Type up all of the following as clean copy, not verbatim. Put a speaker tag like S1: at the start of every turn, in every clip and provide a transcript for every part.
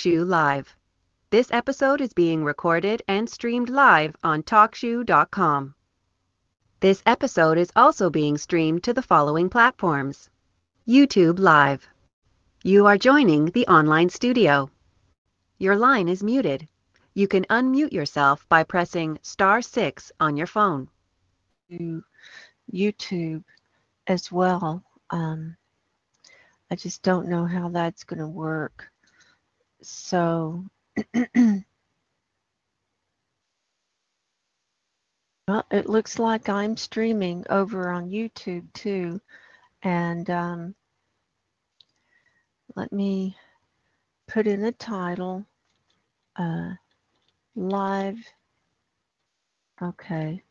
S1: Talkshoe Live. This episode is being recorded and streamed live on Talkshoe.com. This episode is also being streamed to the following platforms: YouTube Live. You are joining the online studio. Your line is muted. You can unmute yourself by pressing *6 on your phone.
S2: To YouTube as well. I just don't know how that's going to work. So, well, it looks like I'm streaming over on YouTube too. And let me put in the title, live. Okay.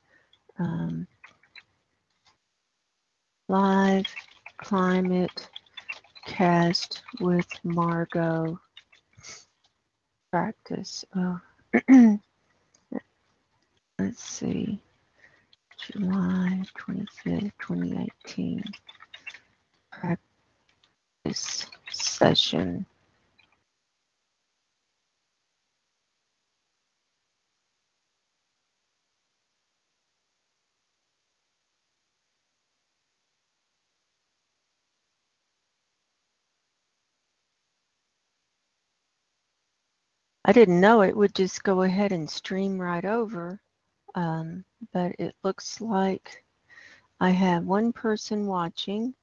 S2: Live climate cast with Margo practice. Oh. Let's see. July 25th, 2018. Practice session. I didn't know it would just go ahead and stream right over, but it looks like I have one person watching.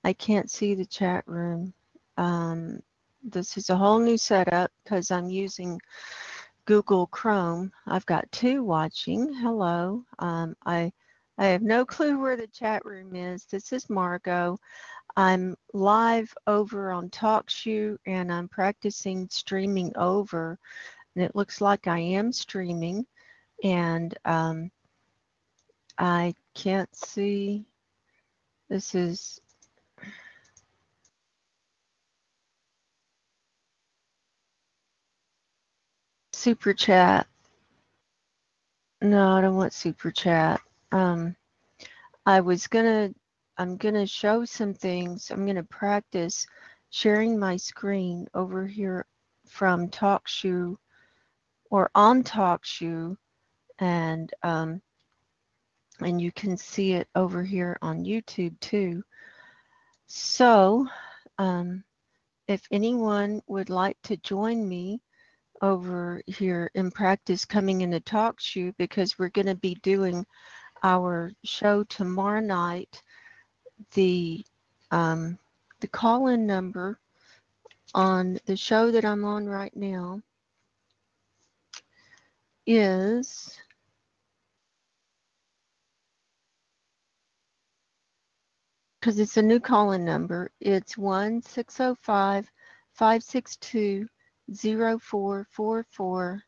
S2: I can't see the chat room. This is a whole new setup because I'm using Google Chrome. I've got two watching. Hello. I have no clue where the chat room is. This is Margo. I'm live over on Talkshoe and I'm practicing streaming over, and it looks like I am streaming, and I can't see. This is super chat. No, I don't want super chat. I'm gonna show some things. I'm gonna practice sharing my screen over here from Talkshoe or on Talkshoe, and you can see it over here on YouTube too. So if anyone would like to join me over here in practice coming into Talkshoe, because we're going to be doing our show tomorrow night, the call-in number on the show that I'm on right now is because it's a new call-in number. It's 1-605-562-0444,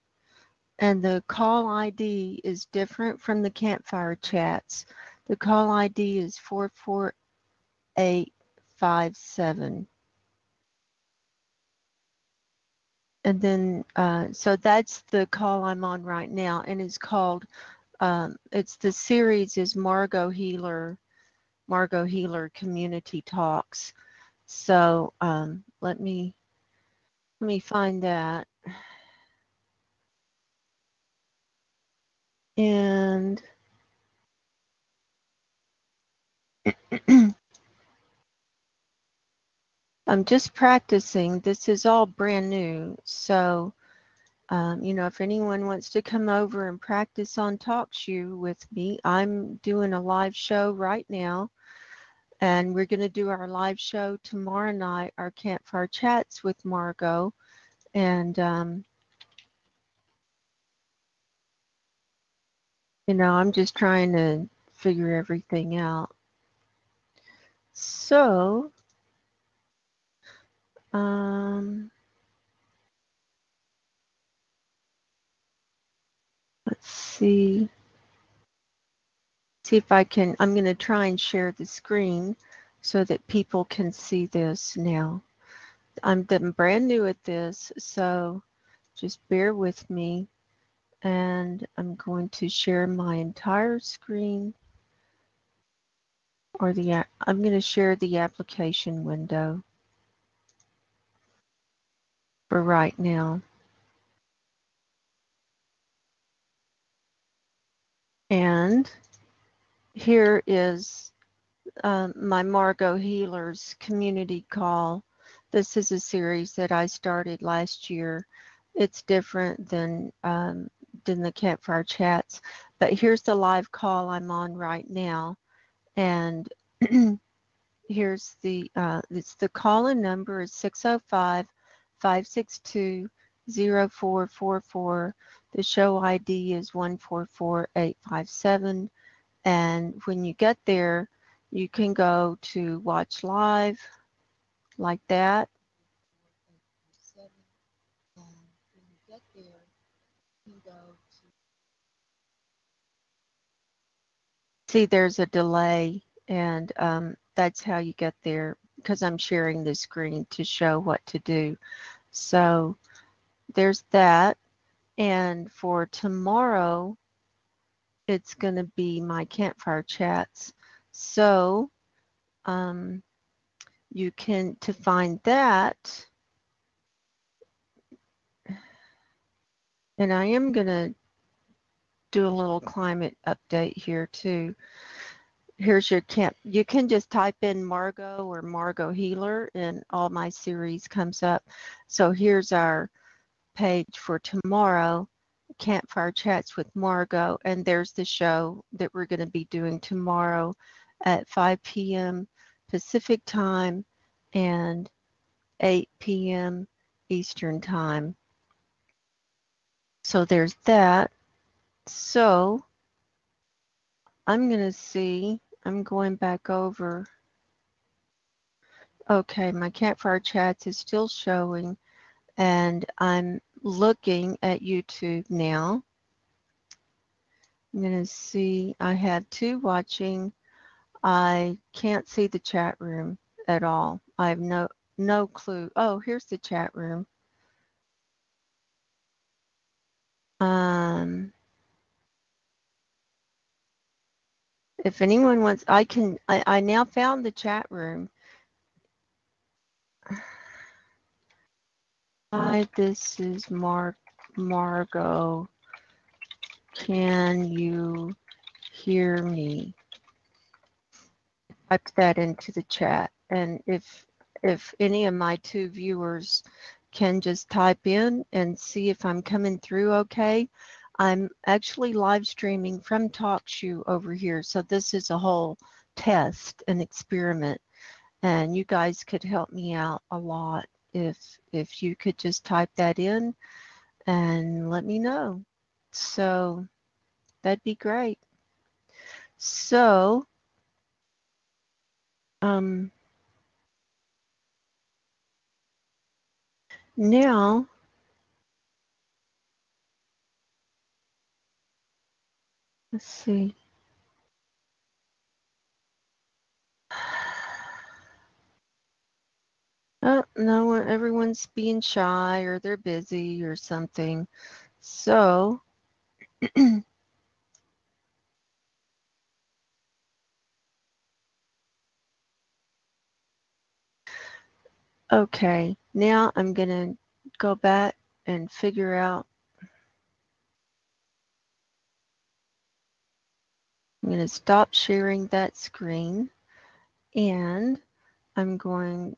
S2: and the call ID is different from the campfire chats. The call ID is 44857. And then, so that's the call I'm on right now, and it's called, it's the series is Margo Healer Community Talks. So let me find that. And I'm just practicing. This is all brand new. So, you know, if anyone wants to come over and practice on Talkshoe with me, I'm doing a live show right now. And we're going to do our live show tomorrow night, our Campfire Chats with Margo. And, you know, I'm just trying to figure everything out. So, let's see if I can, I'm going to try and share the screen so that people can see this now. I'm brand new at this, so just bear with me. And I'm going to share my entire screen, or I'm going to share the application window. for right now. And here is my Margo Healers community call. This is a series that I started last year. It's different than the campfire chats, but here's the live call I'm on right now. And here's it's the call-in number is 605-562-0444. The show ID is 144857. And when you get there, you can go to watch live like that. And when you get there, you can go to see there's a delay, and that's how you get there because I'm sharing the screen to show what to do. So there's that. And for tomorrow, it's going to be my campfire chats. So you can, to find that, and I am going to do a little climate update here too. Here's your camp. You can just type in Margo or Margo Healer and all my series comes up. So here's our page for tomorrow, Campfire Chats with Margo, and there's the show that we're going to be doing tomorrow at 5 p.m. Pacific time and 8 p.m. Eastern time. So there's that. So I'm going to see, I'm going back over. Okay, my Campfire Chats is still showing, and I'm looking at YouTube now. I'm going to see, I have 2 watching. I can't see the chat room at all. I have no clue. Oh, here's the chat room. If anyone wants, I now found the chat room. Hi, this is Margo. Can you hear me? Type that into the chat. And if any of my 2 viewers can just type in and see if I'm coming through okay. I'm actually live streaming from Talkshoe over here. So this is a whole test, an experiment. And you guys could help me out a lot if you could just type that in and let me know. So that'd be great. So now let's see. Oh, no, everyone's being shy or they're busy or something. So okay, now I'm going to go back and figure out. I'm going to stop sharing that screen, and I'm going,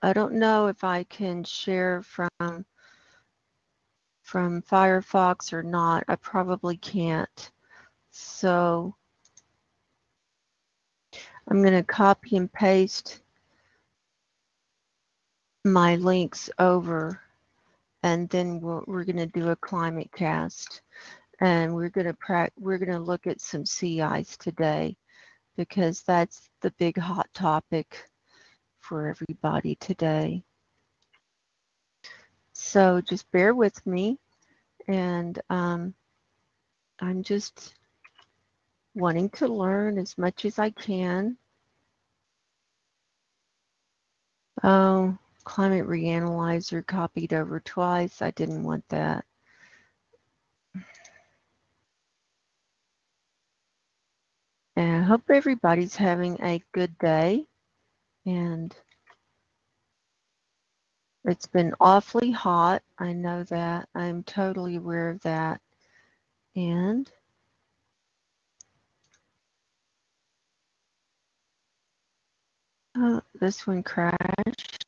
S2: I don't know if I can share from Firefox or not. I probably can't. So I'm going to copy and paste my links over, and then we're going to do a climate cast, and we're going to look at some sea ice today because that's the big hot topic for everybody today. So just bear with me, and I'm just wanting to learn as much as I can. Oh, climate reanalyzer copied over twice. I didn't want that. And I hope everybody's having a good day. And It's been awfully hot. I know that. I'm totally aware of that. And oh, this one crashed.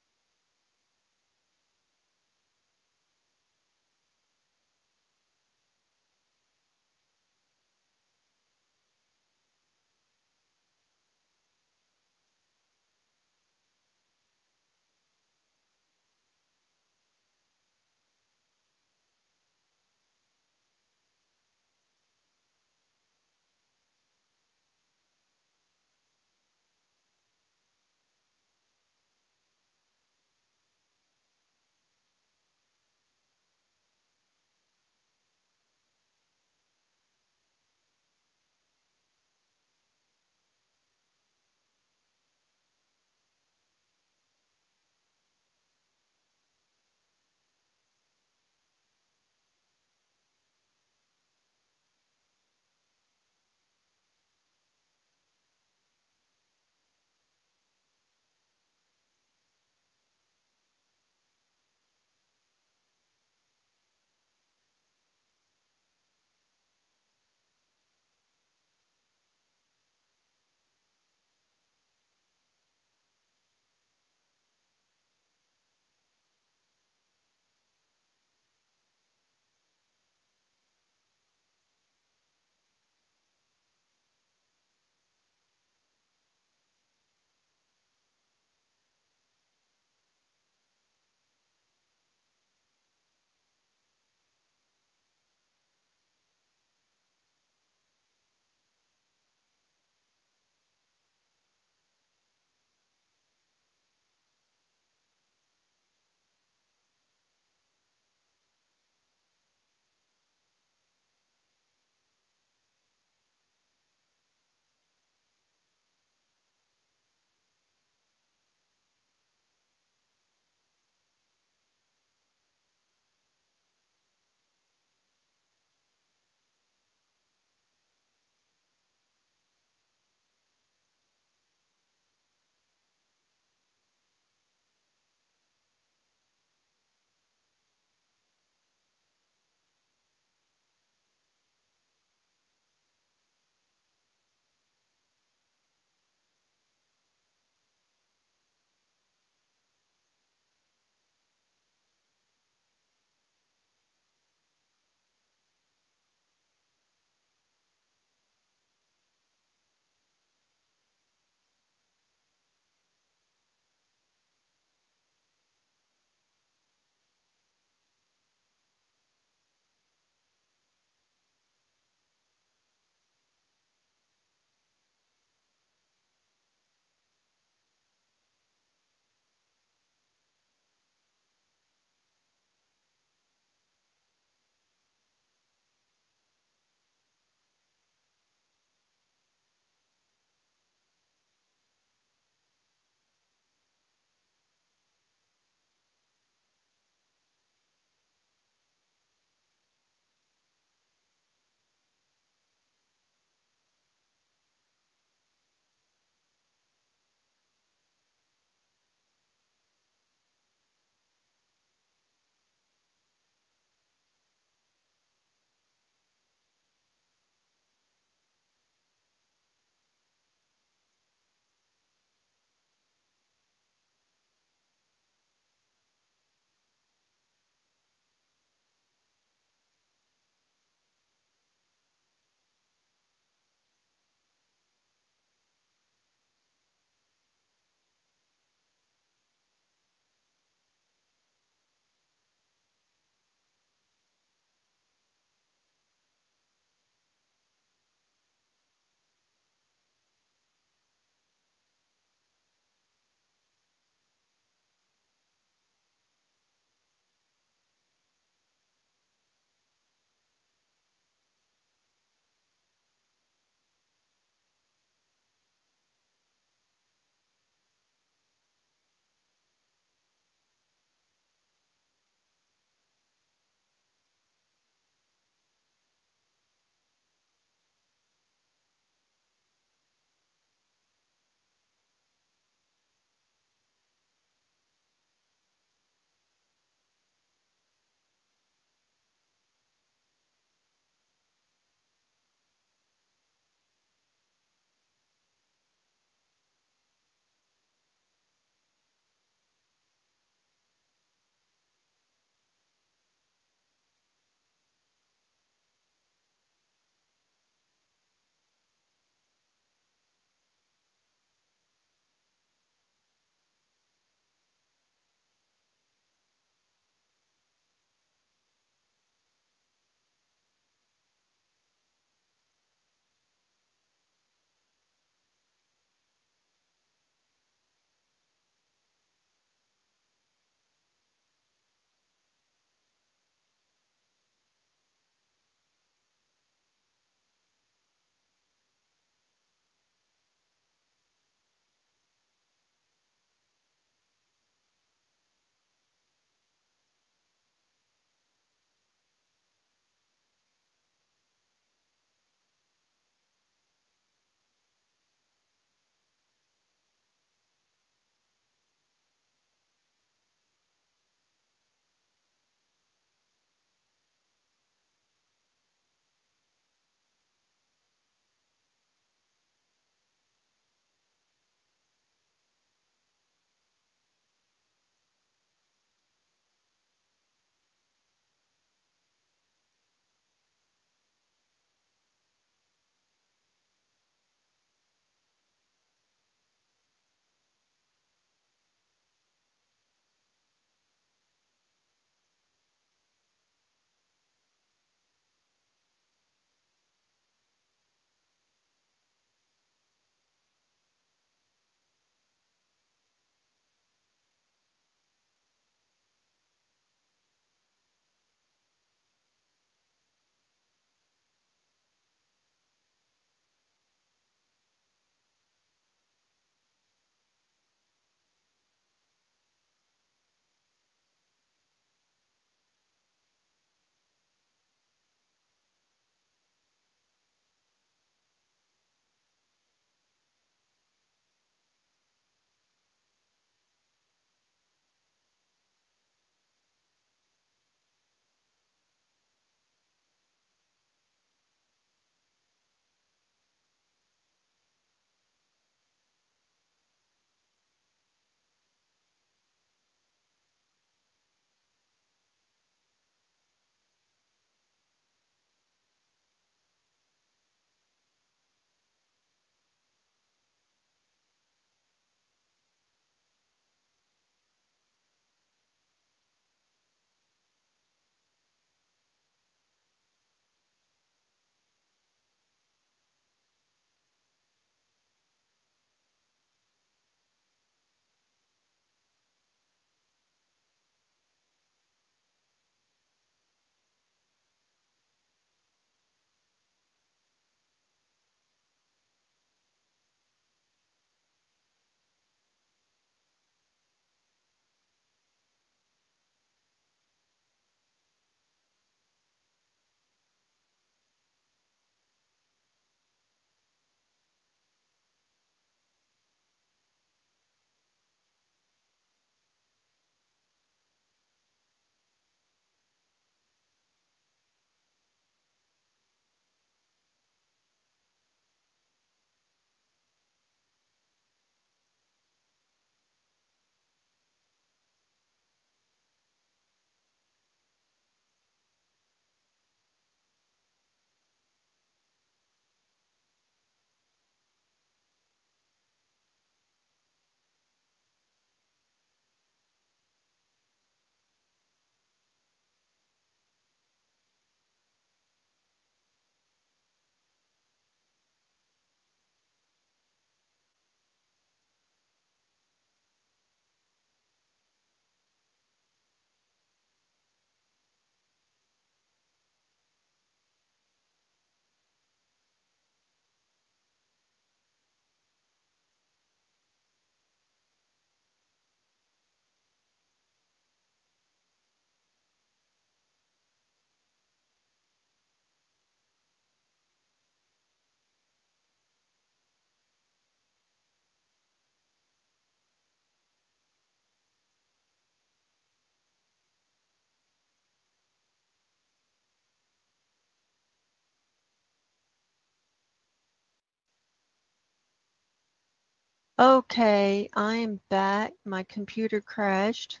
S2: Okay, I am back. My computer crashed.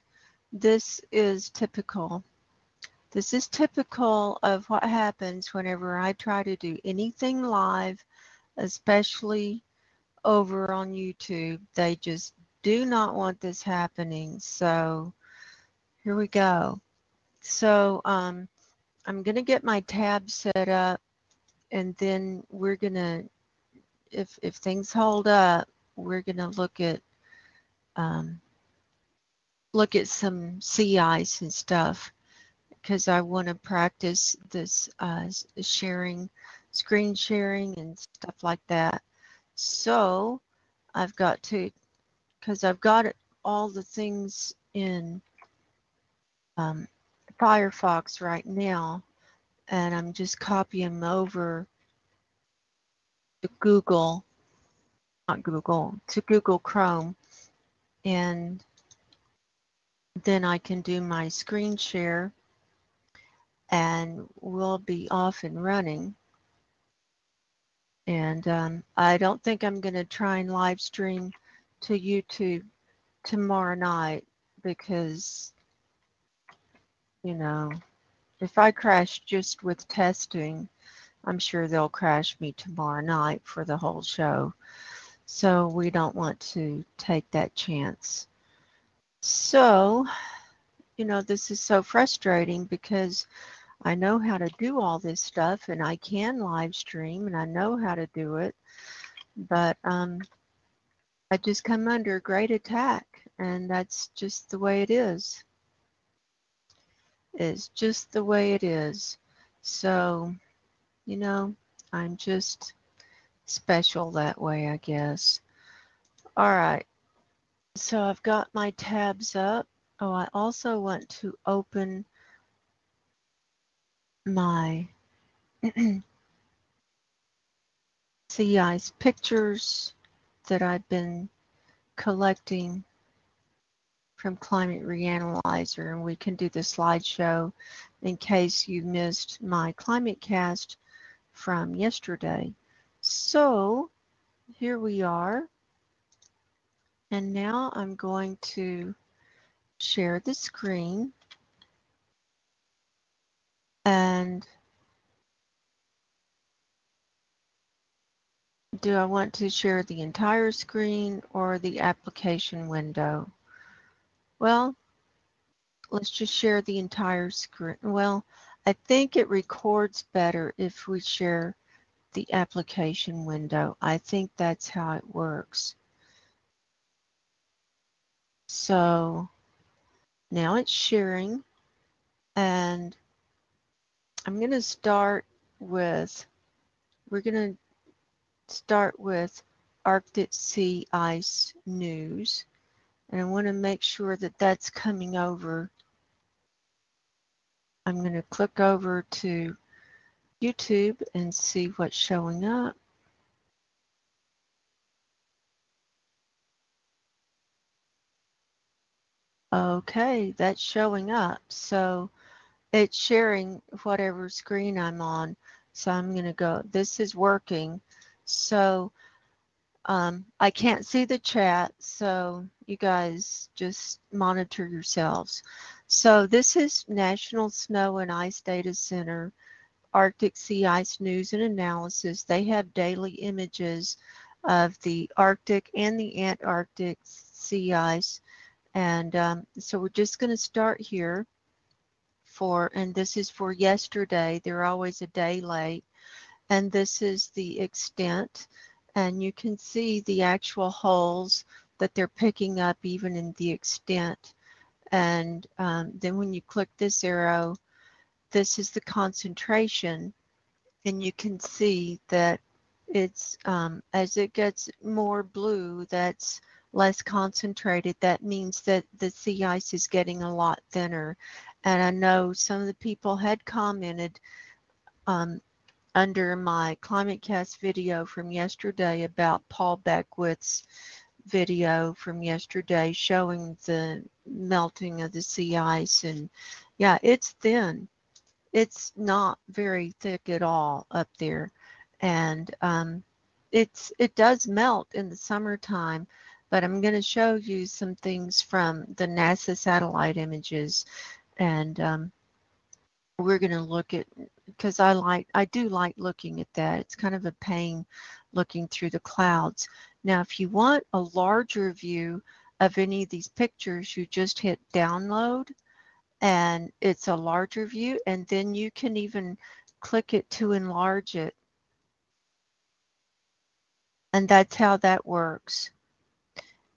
S2: This is typical. This is typical of what happens whenever I try to do anything live, especially over on YouTube. They just do not want this happening. So here we go. So I'm going to get my tab set up, and then we're going to, if things hold up, we're going to um, look at some sea ice and stuff, because I want to practice this sharing, screen sharing and stuff like that. So I've got to, because I've got all the things in um, Firefox right now, and I'm just copying them over to Google, not Google, to Google Chrome, and then I can do my screen share and we'll be off and running. And I don't think I'm going to try and live stream to YouTube tomorrow night because, you know, if I crash just with testing, I'm sure they'll crash me tomorrow night for the whole show. So we don't want to take that chance. So, this is so frustrating because I know how to do all this stuff and I can live stream and I know how to do it, but I just come under great attack, and that's just the way it is. It's just the way it is. So, you know, I'm just special that way, I guess. All right. So I've got my tabs up. Oh, I also want to open my sea ice pictures that I've been collecting from Climate Reanalyzer, and we can do the slideshow in case you missed my climate cast from yesterday. So here we are, and now I'm going to share the screen, and do I want to share the entire screen or the application window? Well, let's just share the entire screen. Well, I think it records better if we share the application window. I think that's how it works. So now it's sharing, and I'm going to start with, we're going to start with Arctic sea ice news. And I want to make sure that that's coming over. I'm going to click over to YouTube and see what's showing up. Okay, that's showing up. So it's sharing whatever screen I'm on. So I'm going to go, this is working. So I can't see the chat, so you guys just monitor yourselves. So this is National Snow and Ice Data Center, Arctic Sea Ice News and Analysis. They have daily images of the Arctic and the Antarctic sea ice. And so we're just going to start here and this is for yesterday. They're always a day late. And this is the extent. And you can see the actual holes that they're picking up even in the extent. And then when you click this arrow, this is the concentration. And you can see that it's, as it gets more blue, that's less concentrated. That means that the sea ice is getting a lot thinner. And I know some of the people had commented under my ClimateCast video from yesterday about Paul Beckwith's video from yesterday showing the melting of the sea ice. And yeah, it's thin. It's not very thick at all up there. And it does melt in the summertime, but I'm going to show you some things from the NASA satellite images, and we're going to look at, because I do like looking at that. It's kind of a pain looking through the clouds. Now, if you want a larger view of any of these pictures, you just hit download, and it's a larger view, and then you can even click it to enlarge it. And that's how that works.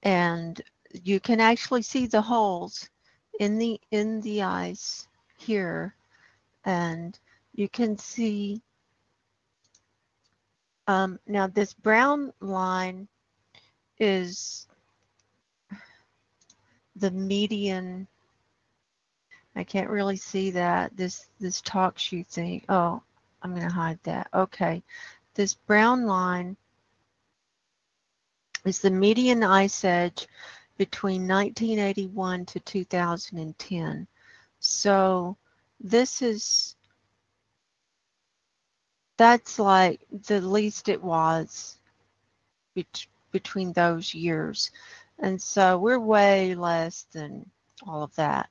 S2: And you can actually see the holes in the ice here, and you can see now this brown line is the median. I can't really see that. This Talkshoe thing. Oh, I'm going to hide that. Okay. This brown line is the median ice edge between 1981 to 2010. So that's like the least it was between those years. And so we're way less than all of that.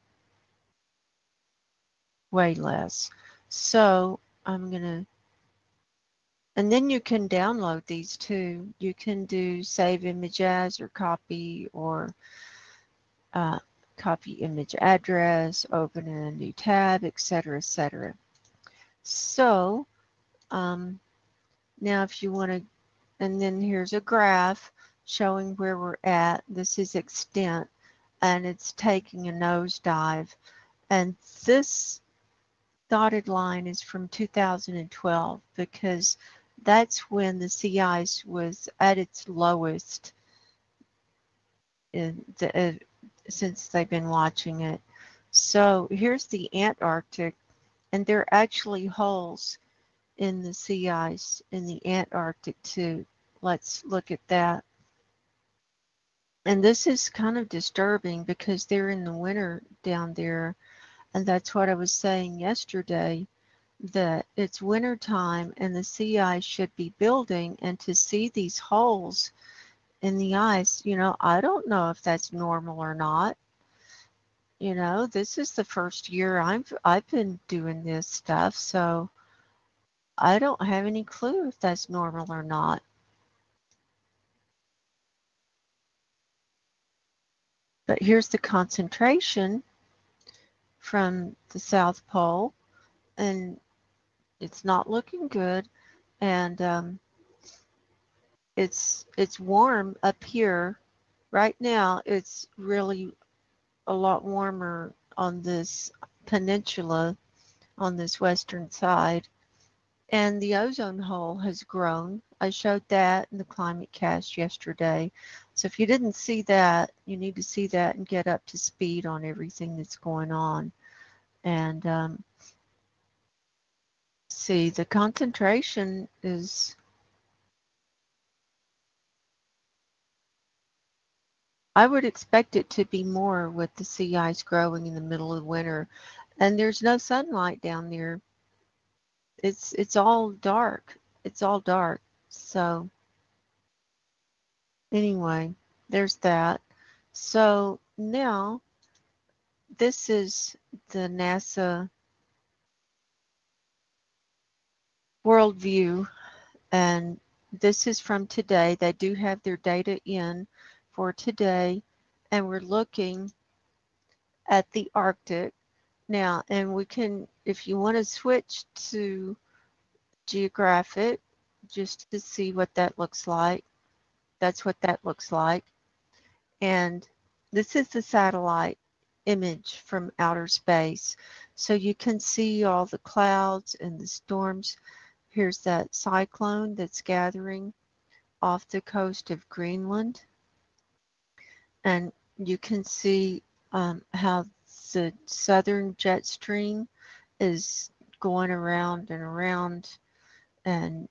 S2: Way less. So I'm going to, and then you can download these too. You can do save image as or copy image address, open in a new tab, etc., etc. So now if you want to, and then here's a graph showing where we're at. This is extent, and it's taking a nosedive. And this dotted line is from 2012 because that's when the sea ice was at its lowest since they've been watching it. So here's the Antarctic, and there are actually holes in the sea ice in the Antarctic too. Let's look at that. And this is kind of disturbing because they're in the winter down there. And that's what I was saying yesterday, that it's winter time and the sea ice should be building, and to see these holes in the ice, I don't know if that's normal or not. This is the first year I've been doing this stuff, so I don't have any clue if that's normal or not. But here's the concentration from the South Pole, and it's not looking good. And it's warm up here. Right now, it's really a lot warmer on this peninsula, on this western side. And the ozone hole has grown. I showed that in the climate cast yesterday. So if you didn't see that, you need to see that and get up to speed on everything that's going on. And see, the concentration is, I would expect it to be more with the sea ice growing in the middle of winter. And there's no sunlight down there. It's all dark. It's all dark. So anyway, there's that. So now this is the NASA worldview, and this is from today. They do have their data in for today, and we're looking at the Arctic now. And we can, if you want to switch to geographic, just to see what that looks like, that's what that looks like. And this is the satellite image from outer space. So you can see all the clouds and the storms. Here's that cyclone that's gathering off the coast of Greenland. And you can see how the southern jet stream is going around and around and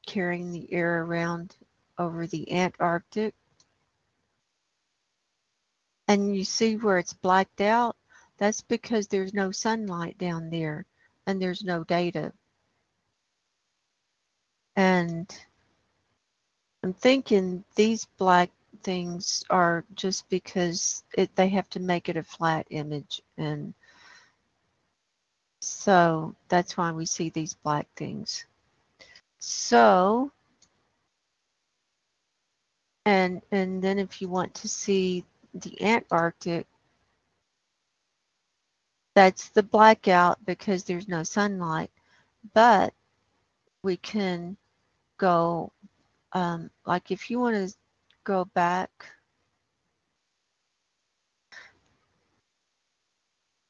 S2: carrying the air around over the Antarctic. And you see where it's blacked out? That's because there's no sunlight down there and there's no data. And I'm thinking these black things are just because they have to make it a flat image, and so that's why we see these black things. So, and then if you want to see the Antarctic, that's the blackout because there's no sunlight. But we can go, like if you want to go back,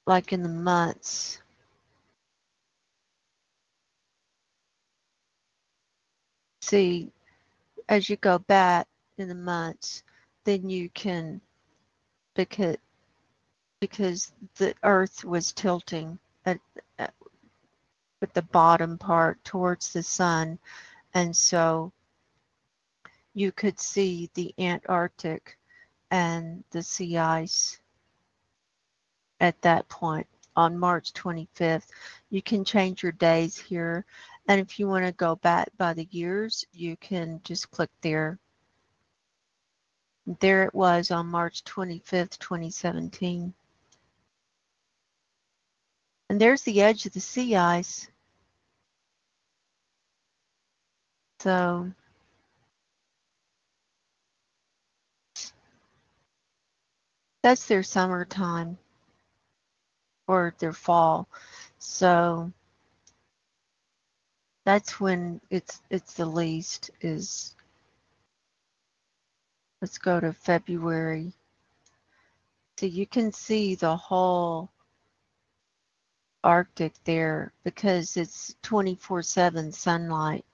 S2: like in the months, see, as you go back in the months, then you can, because because the Earth was tilting at with the bottom part towards the sun, and so you could see the Antarctic and the sea ice at that point on March 25th. You can change your days here, and if you want to go back by the years, you can just click there. There it was on March 25th, 2017. And there's the edge of the sea ice. So that's their summertime or their fall. So that's when it's the least is, let's go to February. So you can see the whole Arctic there because it's 24/7 sunlight.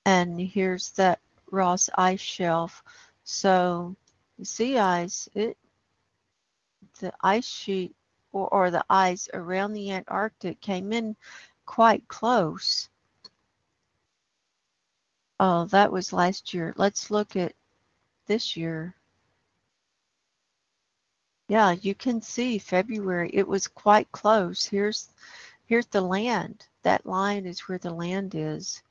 S2: And here's that Ross ice shelf. So the sea ice, the ice sheet or the ice around the Antarctic came in quite close. Oh, that was last year. Let's look at this year. Yeah, you can see February. It was quite close. Here's the land. That line is where the land is.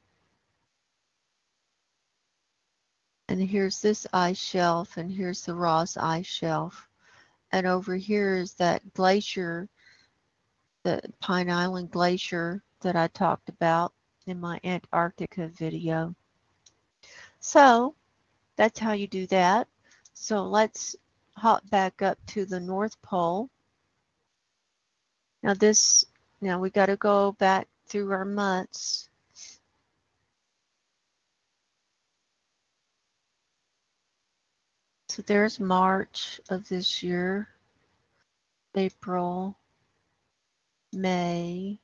S2: And here's this ice shelf, and here's the Ross ice shelf. And over here is that glacier, the Pine Island Glacier that I talked about in my Antarctica video. So that's how you do that. So let's hop back up to the North Pole. Now now we got to go back through our months. So there's March of this year, April, May,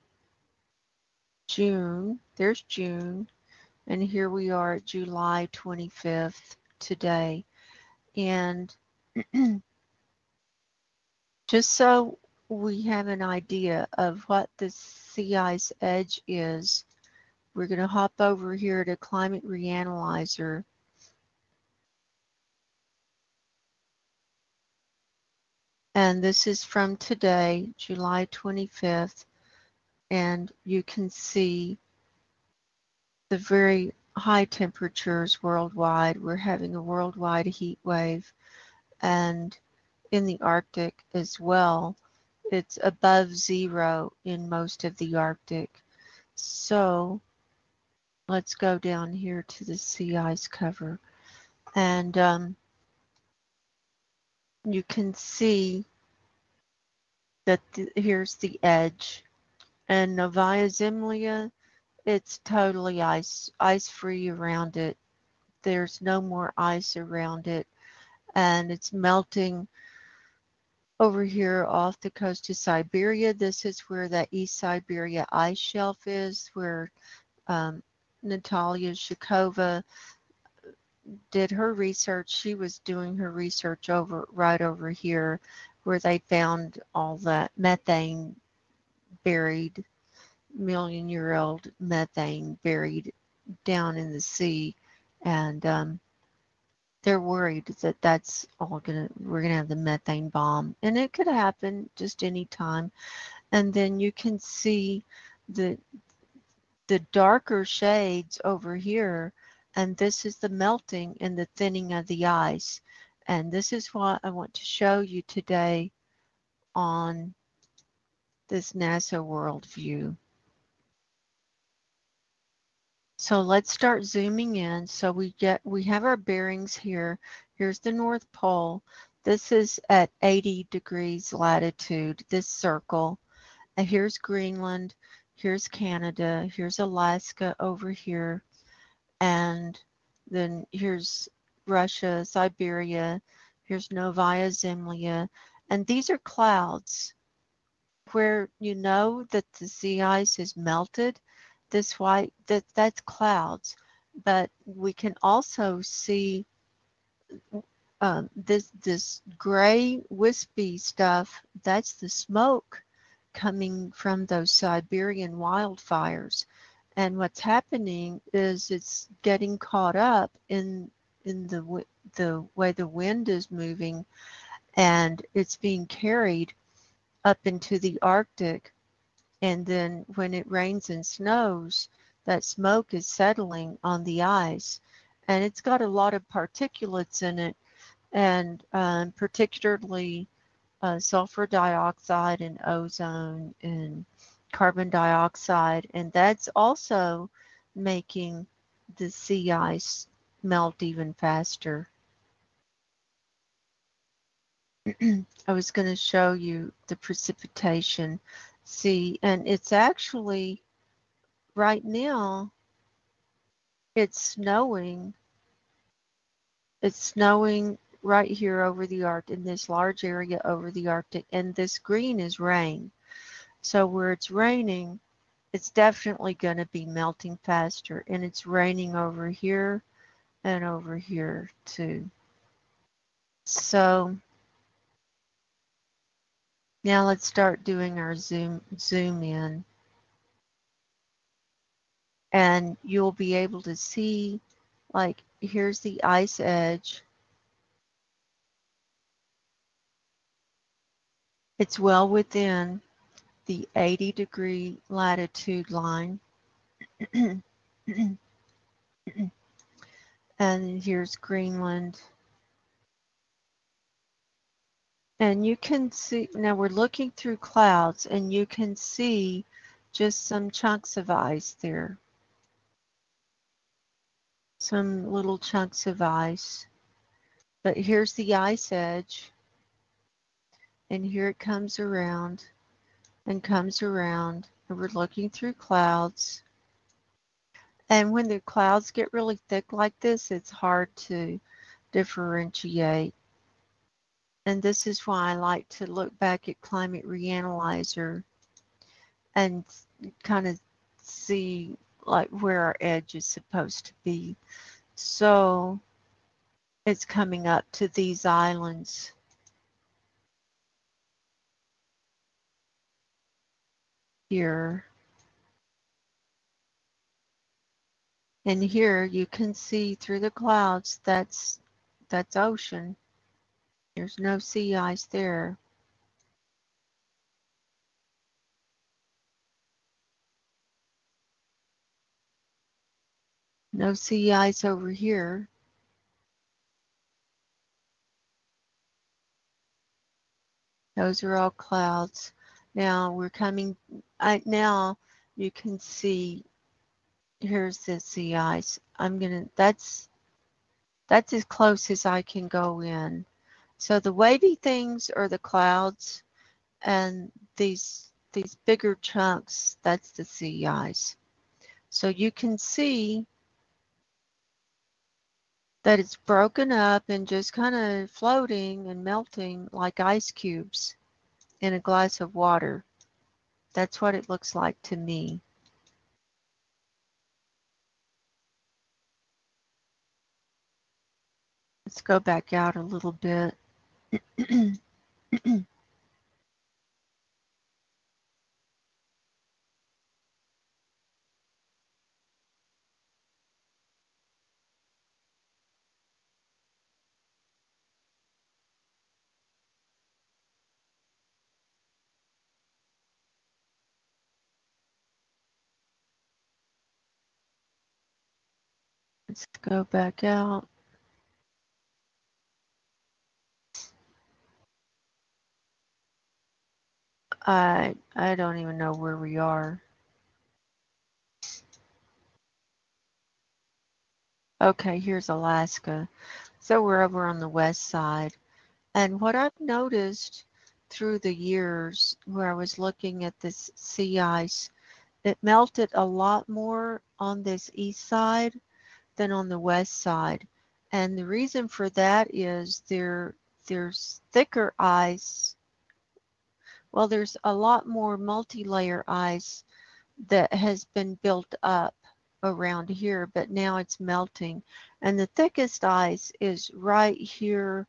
S2: June. There's June. And here we are at July 25th today. And just so we have an idea of what the sea ice edge is, we're going to hop over here to Climate Reanalyzer. And this is from today, July 25th. And you can see the very high temperatures worldwide. We're having a worldwide heat wave. And in the Arctic as well, it's above zero in most of the Arctic. So let's go down here to the sea ice cover. And you can see that here's the edge. And Novaya Zemlya, it's totally ice-free around it. There's no more ice around it. And it's melting over here off the coast of Siberia. This is where that East Siberia ice shelf is, where Natalia Shakova did her research. She was doing her research right over here, where they found all that methane buried, million-year-old methane buried down in the sea, and they're worried that we're gonna have the methane bomb, and it could happen just any time. And then you can see the darker shades over here, And this is the melting and the thinning of the ice. And this is what I want to show you today on this NASA world view. So let's start zooming in. So we have our bearings here. Here's the North Pole. This is at 80 degrees latitude, this circle. And here's Greenland, here's Canada, here's Alaska over here, and then here's Russia, Siberia, here's Novaya Zemlya, and these are clouds where you know that the sea ice is melted. This white, that's clouds, but we can also see this gray wispy stuff. That's the smoke coming from those Siberian wildfires. And what's happening is it's getting caught up in the way the wind is moving, and it's being carried up into the Arctic. And then when it rains and snows, that smoke is settling on the ice, and it's got a lot of particulates in it, and particularly sulfur dioxide and ozone and carbon dioxide, and that's also making the sea ice melt even faster. I was going to show you the precipitation. See, and it's actually right now it's snowing. It's snowing right here over the Arctic, in this large area over the Arctic, and this green is rain. So where it's raining, it's definitely going to be melting faster, and it's raining over here and over here too. So now let's start doing our zoom in, and you'll be able to see, like, here's the ice edge. It's well within the 80-degree latitude line. And here's Greenland. And you can see, now we're looking through clouds, and you can see just some chunks of ice there. Some little chunks of ice. But here's the ice edge, and here it comes around and comes around, and we're looking through clouds. And when the clouds get really thick like this, it's hard to differentiate. And this is why I like to look back at Climate Reanalyzer and kind of see like where our edge is supposed to be. So it's coming up to these islands here. And here you can see through the clouds, that's ocean. There's no sea ice there. No sea ice over here. Those are all clouds. Now we're coming, now you can see, here's the sea ice. That's as close as I can go in. So the wavy things are the clouds, and these bigger chunks, that's the sea ice. So you can see that it's broken up and just kind of floating and melting like ice cubes in a glass of water. That's what it looks like to me. Let's go back out a little bit. Let's go back out. I don't even know where we are. Okay, here's Alaska. So we're over on the west side. And what I've noticed through the years where I was looking at this sea ice, it melted a lot more on this east side than on the west side. And the reason for that is there's thicker ice. Well, there's a lot more multi-layer ice that has been built up around here, but now it's melting. And the thickest ice is right here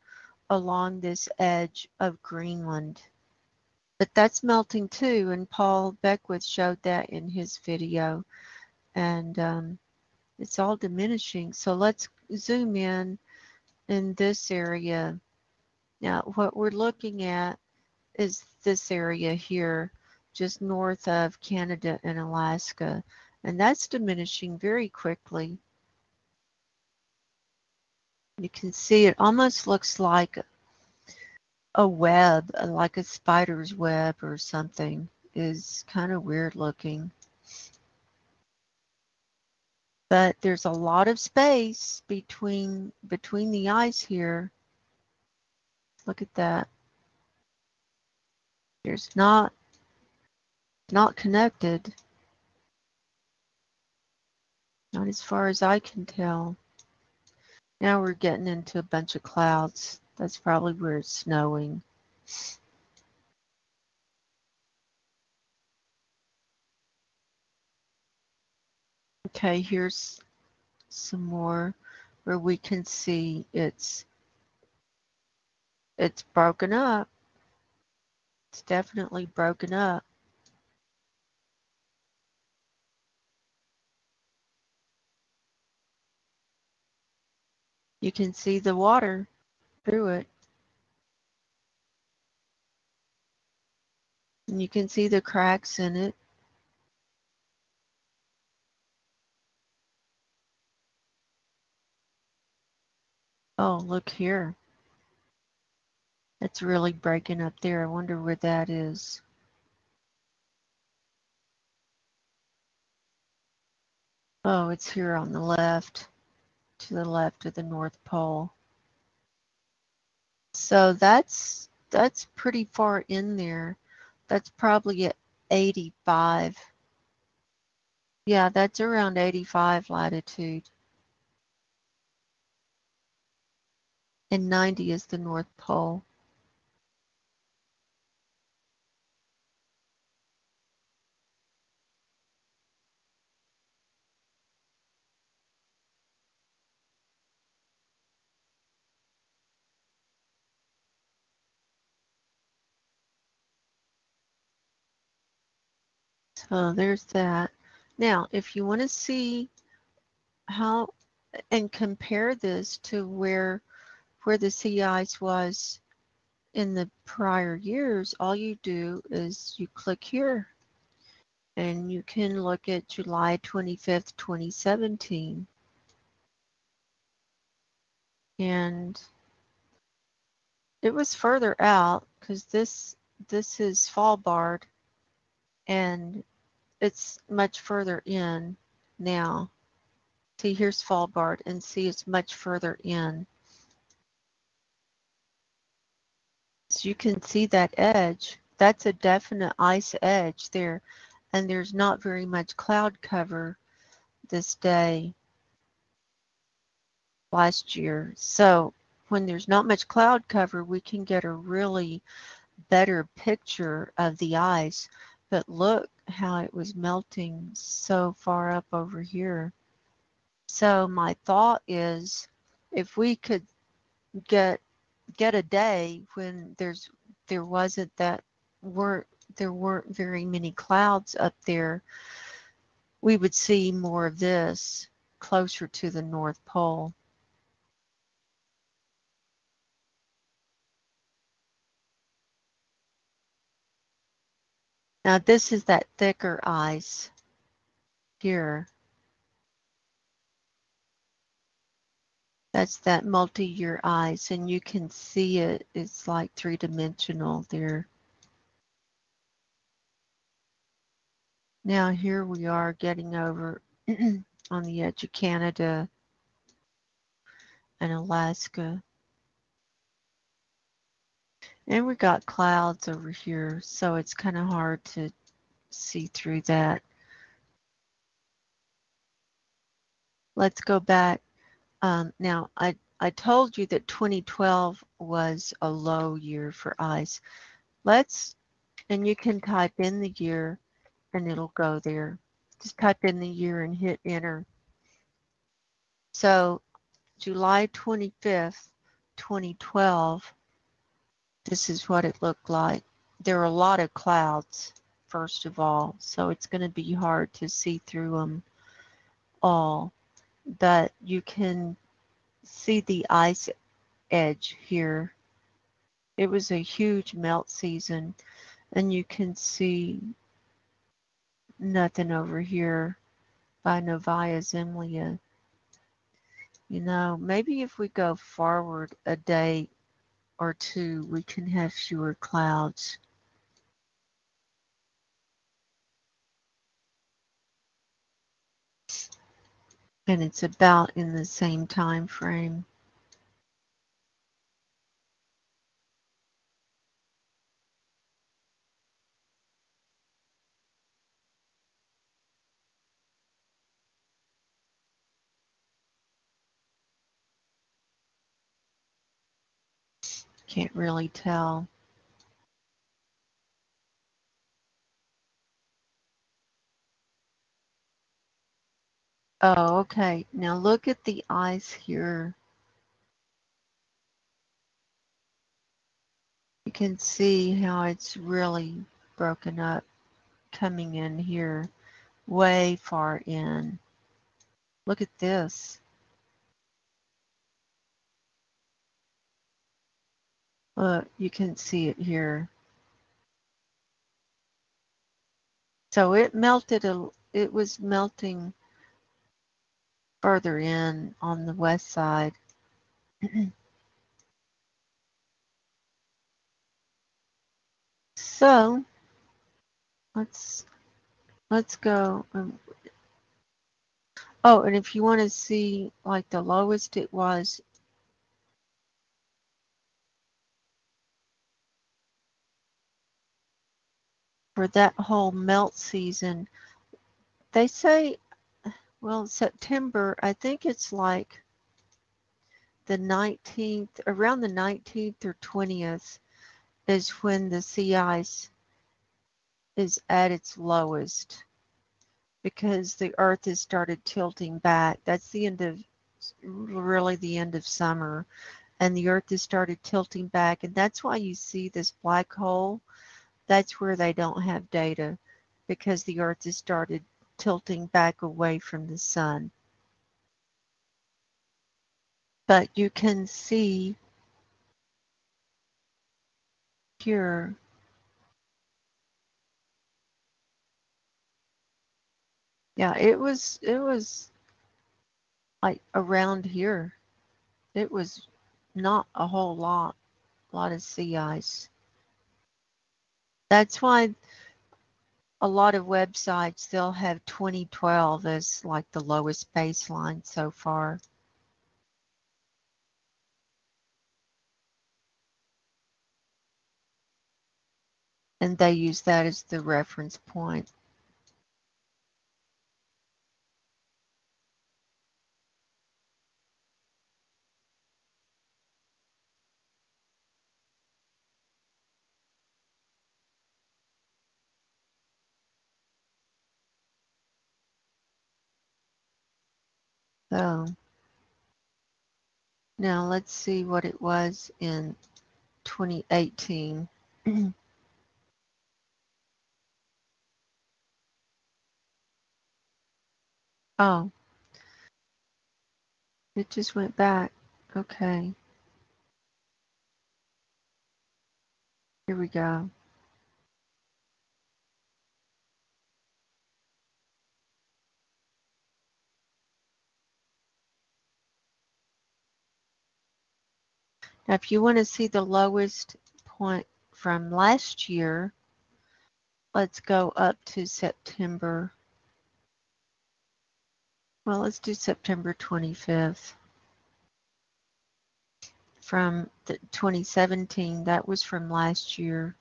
S2: along this edge of Greenland. But that's melting too, and Paul Beckwith showed that in his video. And it's all diminishing. So let's zoom in this area. Now, what we're looking at is this area here, just north of Canada and Alaska. And that's diminishing very quickly. You can see it almost looks like a web, like a spider's web or something. Is kind of weird looking. But there's a lot of space between the ice here. Look at that. There's not connected. Not as far as I can tell. Now we're getting into a bunch of clouds. That's probably where it's snowing. Okay, here's some more where we can see it's broken up. It's definitely broken up. You can see the water through it. And you can see the cracks in it. Oh, look here. It's really breaking up there. I wonder where that is. Oh, it's here on the left, to the left of the North Pole. So that's pretty far in there. That's probably at 85. Yeah, that's around 85 latitude. And 90 is the North Pole. So there's that. Now, if you want to see how and compare this to where the sea ice was in the prior years, all you do is you click here and you can look at July 25th, 2017. And it was further out because this is Svalbard and it's much further in now. See, here's Svalbard and see it's much further in. So you can see that edge. That's a definite ice edge there. And there's not very much cloud cover this day last year. So when there's not much cloud cover, we can get a really better picture of the ice. But look how it was melting so far up over here. So my thought is if we could get a day when there wasn't that there weren't very many clouds up there, we would see more of this closer to the North Pole. Now this is that thicker ice here. That's that multi-year ice, and you can see it. It's like three-dimensional there. Now here we are getting over on the edge of Canada and Alaska. And we got clouds over here, so it's kind of hard to see through that. Let's go back. Now, I told you that 2012 was a low year for ice. And you can type in the year and it'll go there. Just type in the year and hit enter. So July 25th, 2012, this is what it looked like. There are a lot of clouds, first of all, so it's going to be hard to see through them all. But you can see the ice edge here. It was a huge melt season, and you can see nothing over here by Novaya Zemlya. You know, maybe if we go forward a day or two, we can have fewer clouds. And it's about in the same time frame. Can't really tell. Oh, okay. Now look at the ice here. You can see how it's really broken up coming in here, way far in. Look at this. Look, you can see it here. So it melted, it was melting further in on the west side. So let's go. Oh, and if you want to see like the lowest it was for that whole melt season, they say, well, September, I think it's like the 19th, around the 19th or 20th is when the sea ice is at its lowest because the earth has started tilting back. That's the end of, really the end of summer, and the earth has started tilting back, and that's why you see this black hole. That's where they don't have data because the earth has started tilting back away from the sun. But you can see here, yeah, it was like around here. It was not a whole lot of sea ice. That's why a lot of websites, they'll have 2012 as like the lowest baseline so far. And they use that as the reference point. So now let's see what it was in 2018. Oh, it just went back. Okay, here we go. Now, if you want to see the lowest point from last year, let's go up to September. Well, let's do September 25th. From the 2017, that was from last year.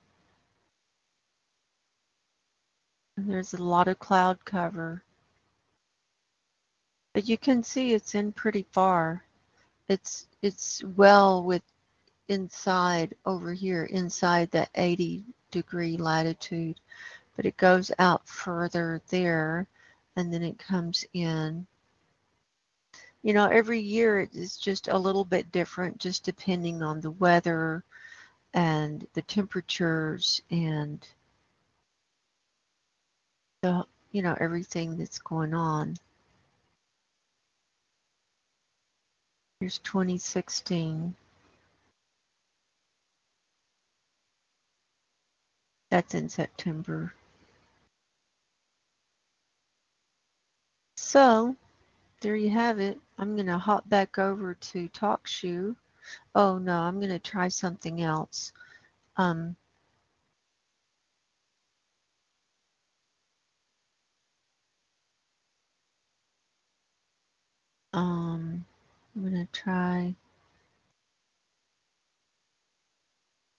S2: And there's a lot of cloud cover. But you can see it's in pretty far. It's well with inside over here, inside the 80-degree latitude. But it goes out further there, and then it comes in. You know, every year it is just a little bit different, just depending on the weather and the temperatures and the, you know, everything that's going on. Here's 2016. That's in September. So there you have it. I'm going to hop back over to Talkshoe. Oh no, I'm going to try something else. I'm going to try.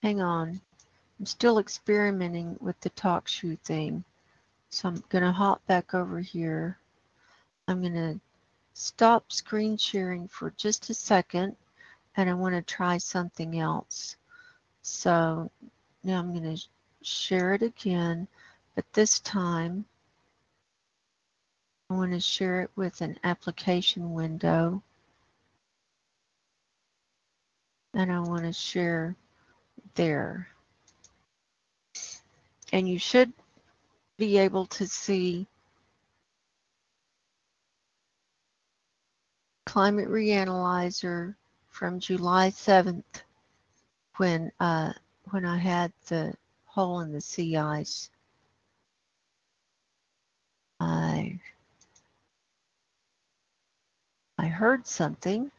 S2: Hang on. I'm still experimenting with the Talkshoe thing. So I'm going to hop back over here. I'm going to stop screen sharing for just a second, and I want to try something else. So now I'm going to share it again, but this time I want to share it with an application window, and I want to share there. And you should be able to see Climate Reanalyzer from July 7th when I had the hole in the sea ice. I heard something.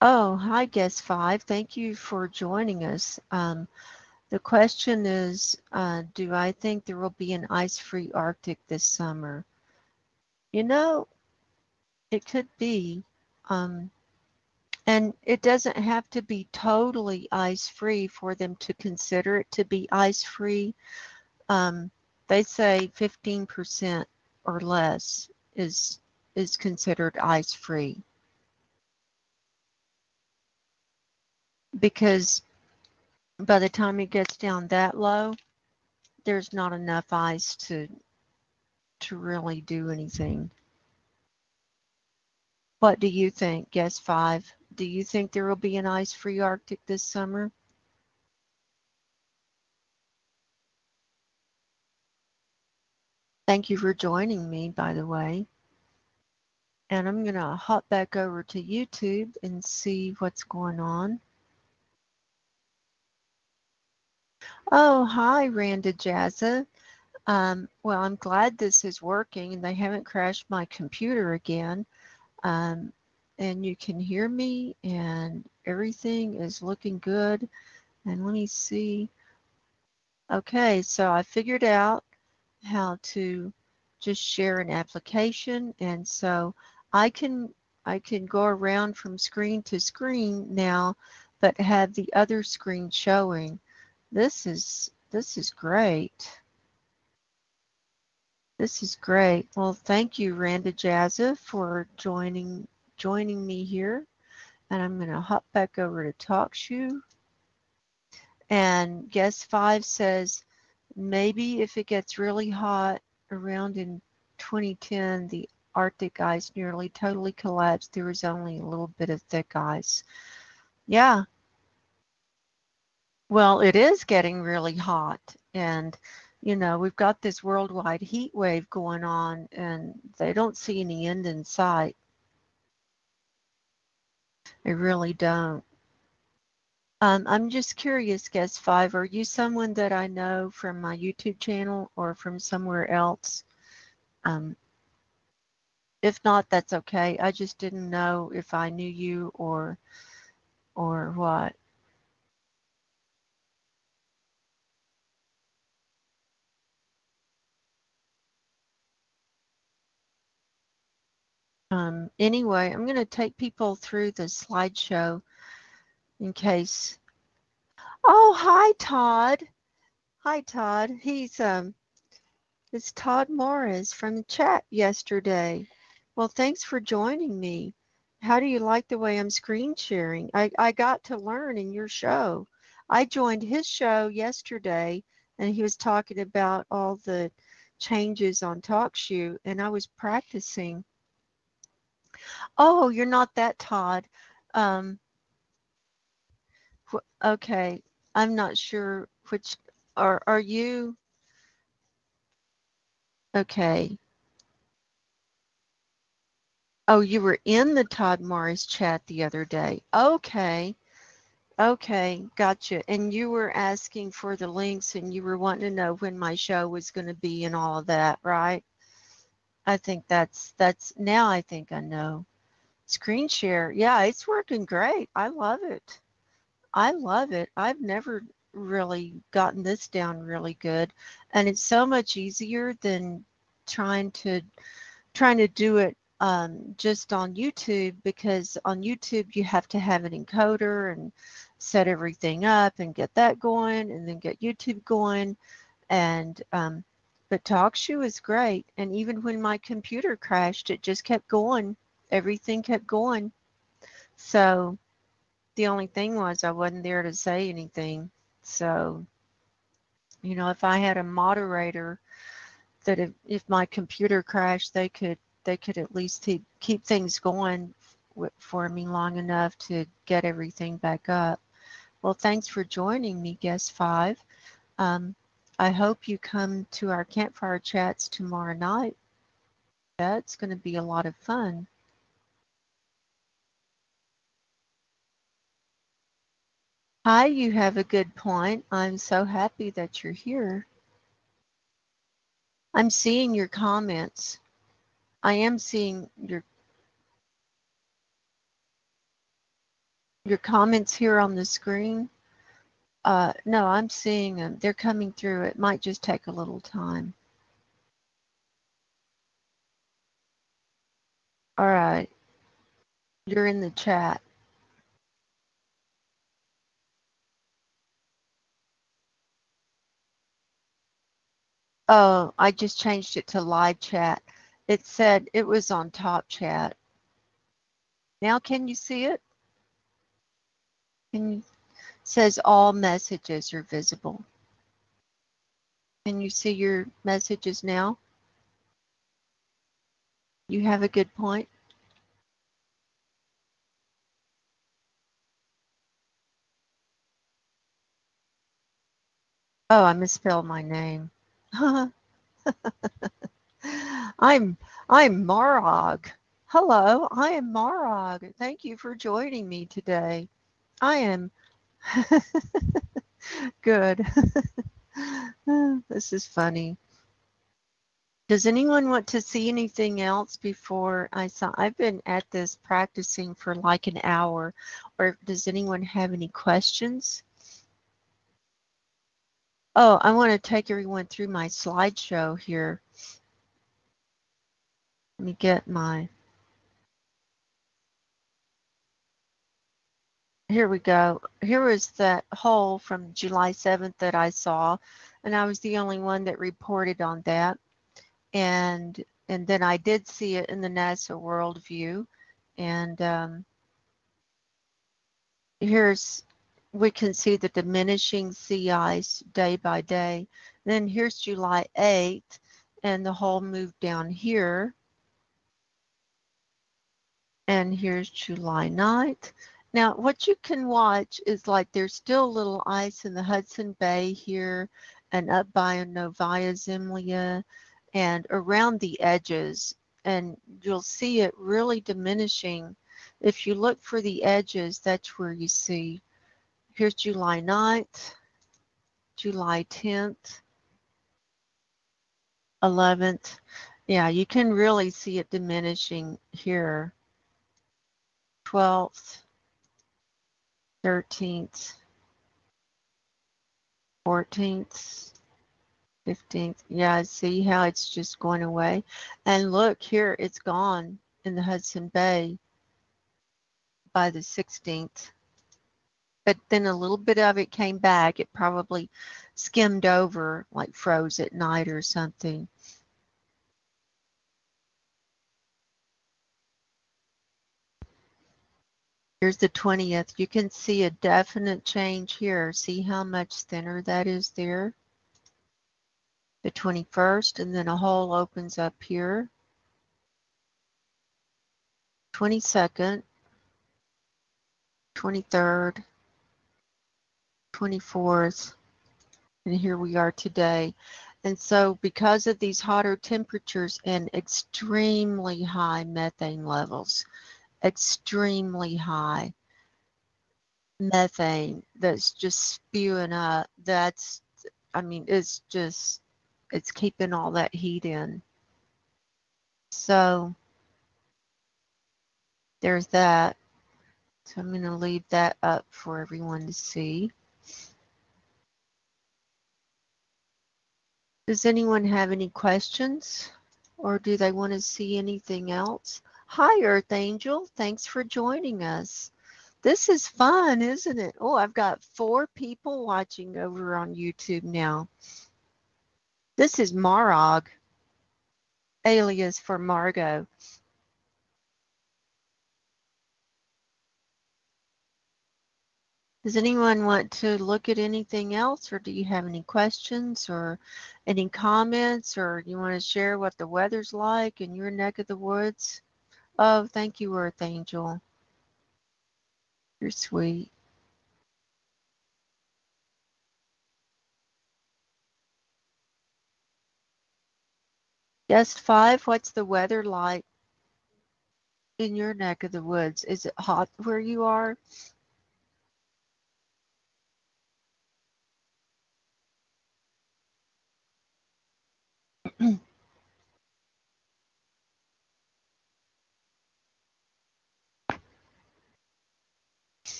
S2: Oh, hi, Guest 5. Thank you for joining us. The question is, do I think there will be an ice-free Arctic this summer? You know, it could be. And it doesn't have to be totally ice-free for them to consider it to be ice-free. They say 15% or less is considered ice-free. Because by the time it gets down that low, there's not enough ice to really do anything. What do you think, Guest 5? Do you think there will be an ice-free Arctic this summer? Thank you for joining me, by the way. And I'm going to hop back over to YouTube and see what's going on. Oh, hi, Randa Jazza. Well, I'm glad this is working and they haven't crashed my computer again. And you can hear me and everything is looking good. And let me see. Okay, so I figured out how to just share an application, and so I can go around from screen to screen now, but have the other screen showing. This is great. This is great. Well, thank you, Randa Jazza, for joining me here. And I'm going to hop back over to Talkshoe. And Guest 5 says, maybe if it gets really hot around in 2010, the Arctic ice nearly totally collapsed. There was only a little bit of thick ice. Yeah. Well, it is getting really hot. And, you know, we've got this worldwide heat wave going on, and they don't see any end in sight. They really don't. I'm just curious, Guest 5, are you someone that I know from my YouTube channel or from somewhere else? If not, that's okay. I just didn't know if I knew you or what. Anyway, I'm going to take people through the slideshow in case. Oh, hi, Todd. Hi, Todd. It's Todd Morris from the chat yesterday. Well, thanks for joining me. How do you like the way I'm screen sharing? I got to learn in your show. I joined his show yesterday and he was talking about all the changes on Talkshoe and I was practicing. Oh, you're not that Todd. Um, okay. I'm not sure which are you? Okay. Oh, you were in the Todd Morris chat the other day. Okay. Okay, gotcha. And you were asking for the links and you were wanting to know when my show was going to be and all of that, right? I think that's now I think I know. Screen share. Yeah, it's working great. I love it. I love it. I've never really gotten this down really good. And it's so much easier than trying to trying to do it just on YouTube because on YouTube you have to have an encoder and set everything up and get that going and then get YouTube going. And but TalkShoe is great. And even when my computer crashed, it just kept going. Everything kept going. So the only thing was I wasn't there to say anything. So, if I had a moderator that if my computer crashed, they could at least keep things going for me long enough to get everything back up. Well, thanks for joining me, guest five. Um, I hope you come to our campfire chats tomorrow night. That's going to be a lot of fun. Hi, you have a good point. I'm so happy that you're here. I'm seeing your comments. I am seeing your comments here on the screen. No, I'm seeing them. They're coming through. It might just take a little time. All right. You're in the chat. Oh, I just changed it to live chat. It said it was on top chat. Now can you see it? It says all messages are visible. Can you see your messages now? You have a good point. Oh, I misspelled my name. I'm I'm Marog. Hello, I am Marog. Thank you for joining me today. I am good. This is funny. Does anyone want to see anything else before I saw? I've been at this practicing for like an hour. Or does anyone have any questions? Oh, I want to take everyone through my slideshow here. Let me get my, here we go. Here was that hole from July 7th that I saw, and I was the only one that reported on that. And then I did see it in the NASA Worldview, and here's we can see the diminishing sea ice day by day. Then here's July 8th, and the hole moved down here. And here's July 9th. Now, what you can watch is like there's still little ice in the Hudson Bay here and up by Novaya Zemlya and around the edges. And you'll see it really diminishing. If you look for the edges, that's where you see. Here's July 9th, July 10th, 11th. Yeah, you can really see it diminishing here. 12th, 13th, 14th, 15th. Yeah, see how it's just going away? And look here, it's gone in the Hudson Bay by the 16th. But then a little bit of it came back. It probably skimmed over, like froze at night or something. Here's the 20th. You can see a definite change here. See how much thinner that is there? The 21st, and then a hole opens up here. 22nd, 23rd, 24th, and here we are today. And so because of these hotter temperatures and extremely high methane levels, extremely high methane that's just spewing up, I mean, it's keeping all that heat in. So there's that. So I'm going to leave that up for everyone to see. Does anyone have any questions, or do they want to see anything else? Hi, Earth Angel. Thanks for joining us. This is fun, isn't it? Oh, I've got 4 people watching over on YouTube now. This is Marog, alias for Margo. Does anyone want to look at anything else, or do you have any questions or any comments, or you want to share what the weather's like in your neck of the woods? Oh, thank you, Earth Angel. You're sweet. Guest 5, what's the weather like in your neck of the woods? Is it hot where you are?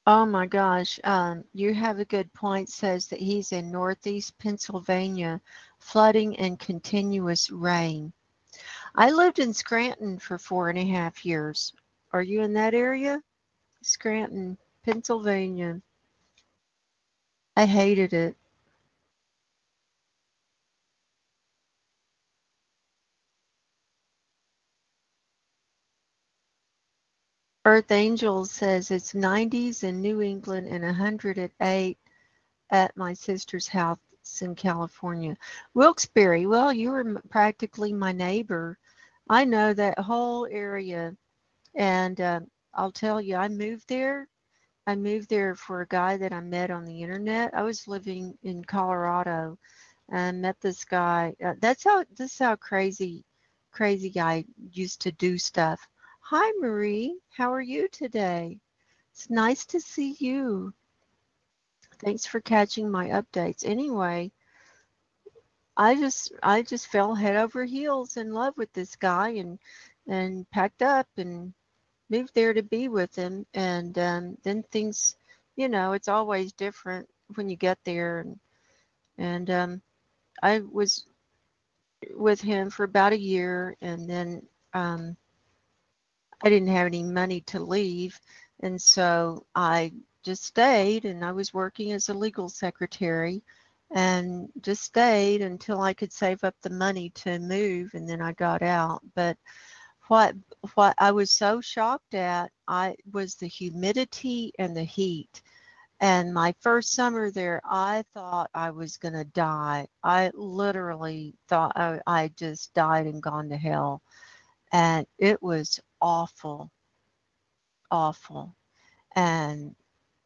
S2: Oh my gosh, you have a good point. Says that he's in Northeast Pennsylvania, flooding and continuous rain. I lived in Scranton for 4.5 years. Are you in that area? Scranton, Pennsylvania. I hated it. Earth Angel says it's 90s in New England and 108 at my sister's house in California. Wilkes-Barre, well, you were practically my neighbor. I know that whole area, and I'll tell you, I moved there. I moved there for a guy that I met on the internet. I was living in Colorado and met this guy. This is how crazy guy used to do stuff. Hi, Marie. How are you today? It's nice to see you. Thanks for catching my updates. Anyway, I just fell head over heels in love with this guy and packed up and moved there to be with him. And then things, it's always different when you get there. And I was with him for about a year, and then I didn't have any money to leave, and so I just stayed, and I was working as a legal secretary and just stayed until I could save up the money to move, and then I got out. But what what I was so shocked at I was the humidity and the heat. And my first summer there, I thought I was going to die. I literally thought I just died and gone to hell. And it was awful, awful. And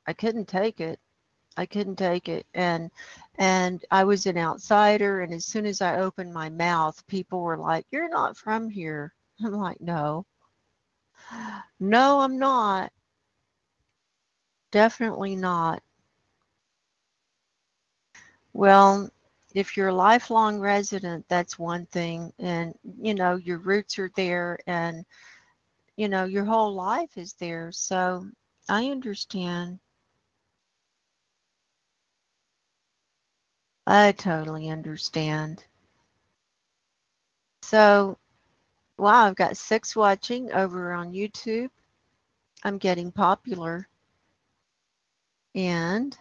S2: I couldn't take it. I couldn't take it. And I was an outsider. And as soon as I opened my mouth, people were like, "You're not from here." I'm like, "No, no, I'm not." Definitely not. Well, if you're a lifelong resident, that's one thing, and your roots are there, and your whole life is there. So I understand. I totally understand. So, wow, I've got 6 watching over on YouTube. I'm getting popular. And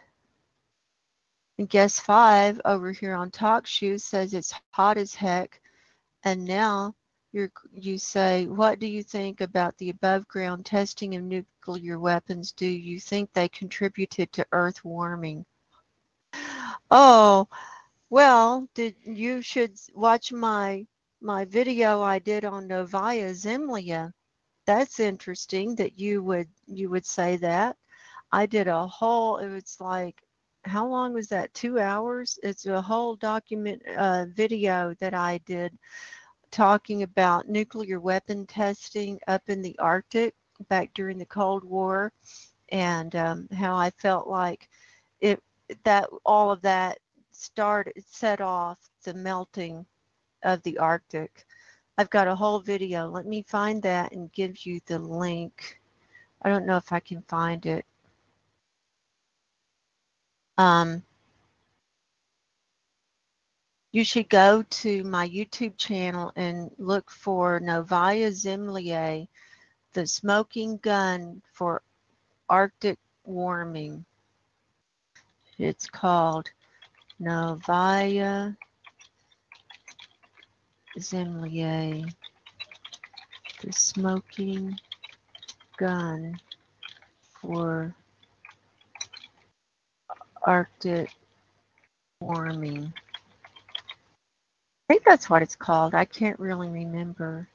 S2: guest 5 over here on Talkshoe says it's hot as heck. And now you say, what do you think about the above ground testing of nuclear weapons? Do you think they contributed to Earth warming? Oh, well, you should watch my video I did on Novaya Zemlya. That's interesting that you would say that. I did a whole, it was like, how long was that? 2 hours? It's a whole document video that I did talking about nuclear weapon testing up in the Arctic back during the Cold War, and how I felt like it that all of that set off the melting of the Arctic. I've got a whole video. Let me find that and give you the link. I don't know if I can find it. Um, you should go to my YouTube channel and look for Novaya Zemlya, the smoking gun for Arctic warming. It's called Novaya Zemlya, the smoking gun for Arctic warming. I think that's what it's called. I can't really remember.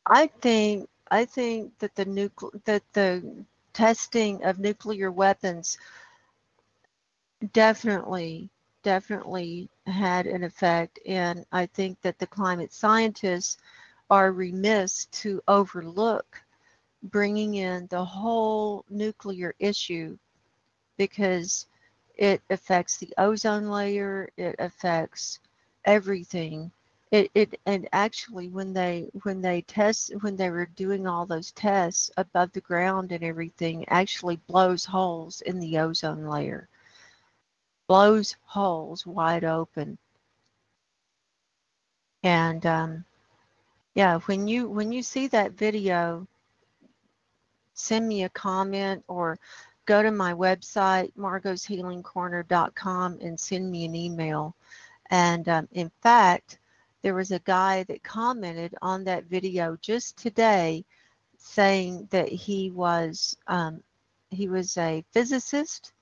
S2: I think that the testing of nuclear weapons definitely definitely had an effect, and I think that the climate scientists are remiss to overlook bringing in the whole nuclear issue, because it affects the ozone layer, it affects everything. And actually when they were doing all those tests above the ground and everything, actually blows holes in the ozone layer, blows holes wide open. And yeah, when you see that video, send me a comment or go to my website, margoshealingcorner.com, and send me an email. And in fact, there was a guy that commented on that video just today saying that he was a physicist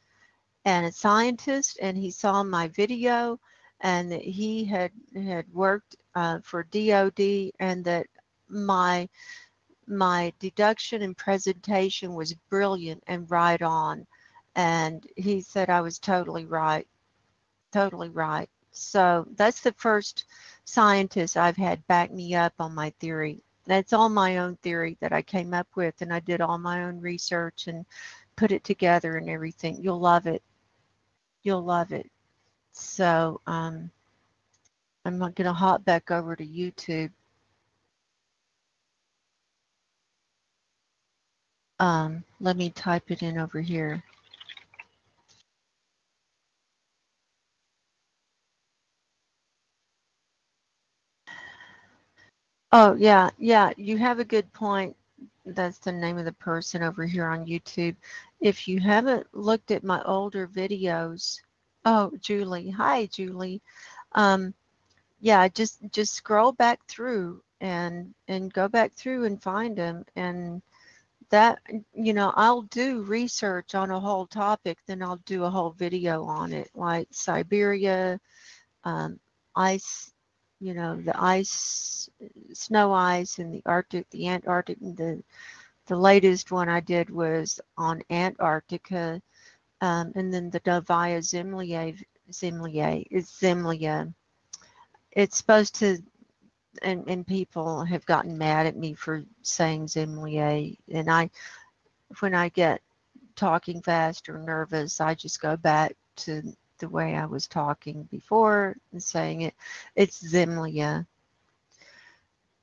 S2: and a scientist, and he saw my video, and that he had worked for DOD, and that my my deduction and presentation was brilliant and right on. And he said I was totally right, totally right. So that's the first scientist I've had back me up on my theory. That's all my own theory that I came up with, and I did all my own research and put it together and everything. You'll love it. You'll love it. So I'm going to hop back over to YouTube. Let me type it in over here. Oh, yeah, yeah, you have a good point. That's the name of the person over here on YouTube. If you haven't looked at my older videos, oh, Julie, hi, Julie. Um, yeah, just scroll back through and go back through and find them. And that, I'll do research on a whole topic, then I'll do a whole video on it, like Siberia, um, ice, the ice, snow ice in the Arctic, the Antarctic. The latest one I did was on Antarctica, and then the Novaya Zemlya. It's supposed to, and people have gotten mad at me for saying Zemlya, and when I get talking fast or nervous, I just go back to the way I was talking before and saying it. It's Zimlia.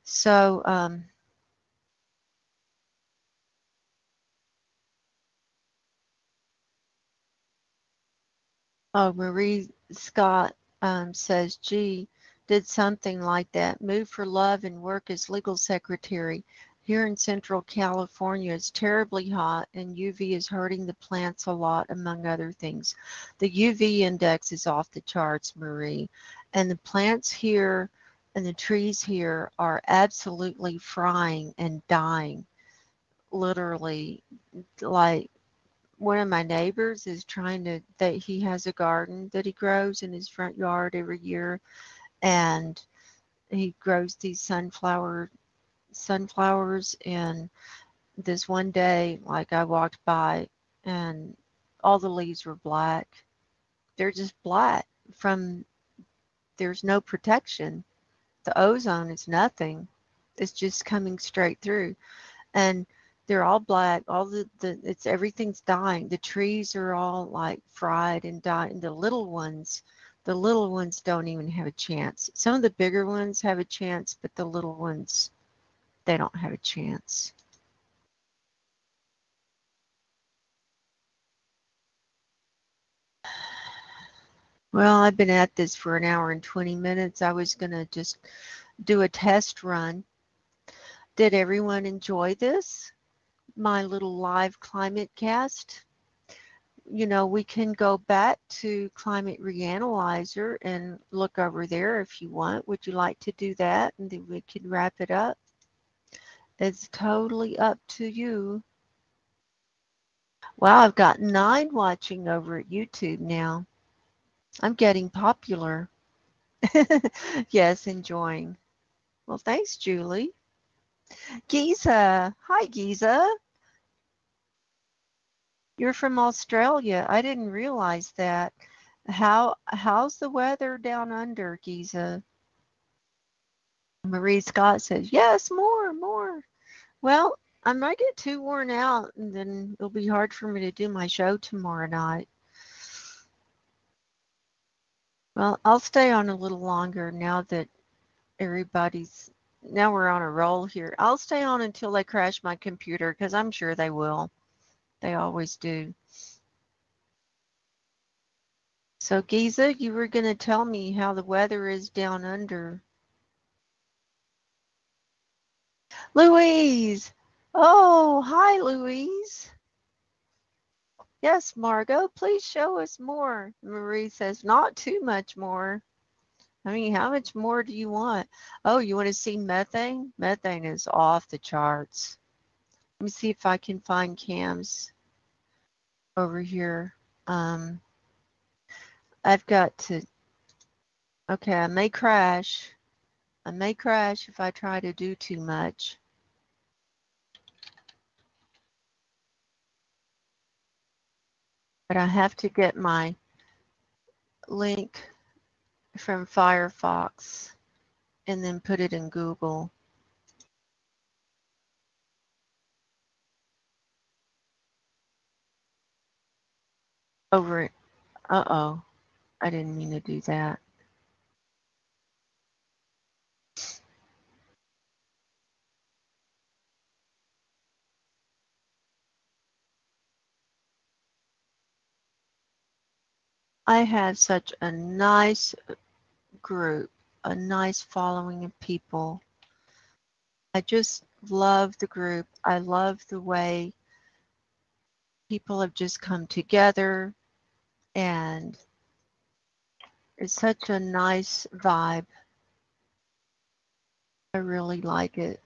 S2: So, oh, Marie Scott says, gee, did something like that. Move for love and work as legal secretary. Here in Central California, it's terribly hot and UV is hurting the plants a lot, among other things. The UV index is off the charts, Marie. And the plants here and the trees here are absolutely frying and dying, literally. Like, one of my neighbors is trying to, that he has a garden that he grows in his front yard every year, and he grows these sunflowers. And this one day, like, I walked by and all the leaves were black. They're just black from, there's no protection. The ozone is nothing. It's just coming straight through. And they're all black. All the it's everything's dying. The trees are all like fried and dying. The little ones don't even have a chance. Some of the bigger ones have a chance, but the little ones, they don't have a chance. Well, I've been at this for an hour and 20 minutes. I was going to just do a test run. Did everyone enjoy this? My little live climate cast? We can go back to Climate Reanalyzer and look over there if you want. Would you like to do that? And then we can wrap it up. It's totally up to you. Wow, I've got 9 watching over at YouTube now. I'm getting popular. Yes, enjoying. Well, thanks, Julie. Giza. Hi, Giza. You're from Australia. I didn't realize that. How's the weather down under, Giza? Marie Scott says, yes, more, more. Well, I might get too worn out and then it'll be hard for me to do my show tomorrow night. Well, I'll stay on a little longer now that now we're on a roll here. I'll stay on until they crash my computer because I'm sure they will. They always do. So, Giza, you were going to tell me how the weather is down under. Louise! Oh, hi, Louise. Yes, Margo, please show us more. Marie says, not too much more. I mean, how much more do you want? Oh, you want to see methane? Methane is off the charts. Let me see if I can find cams over here. I've got to, okay, I may crash. I may crash if I try to do too much. But I have to get my link from Firefox and then put it in Google. Over it. Uh-oh, I didn't mean to do that. I have such a nice group, a nice following of people. I just love the group. I love the way people have just come together, and it's such a nice vibe. I really like it.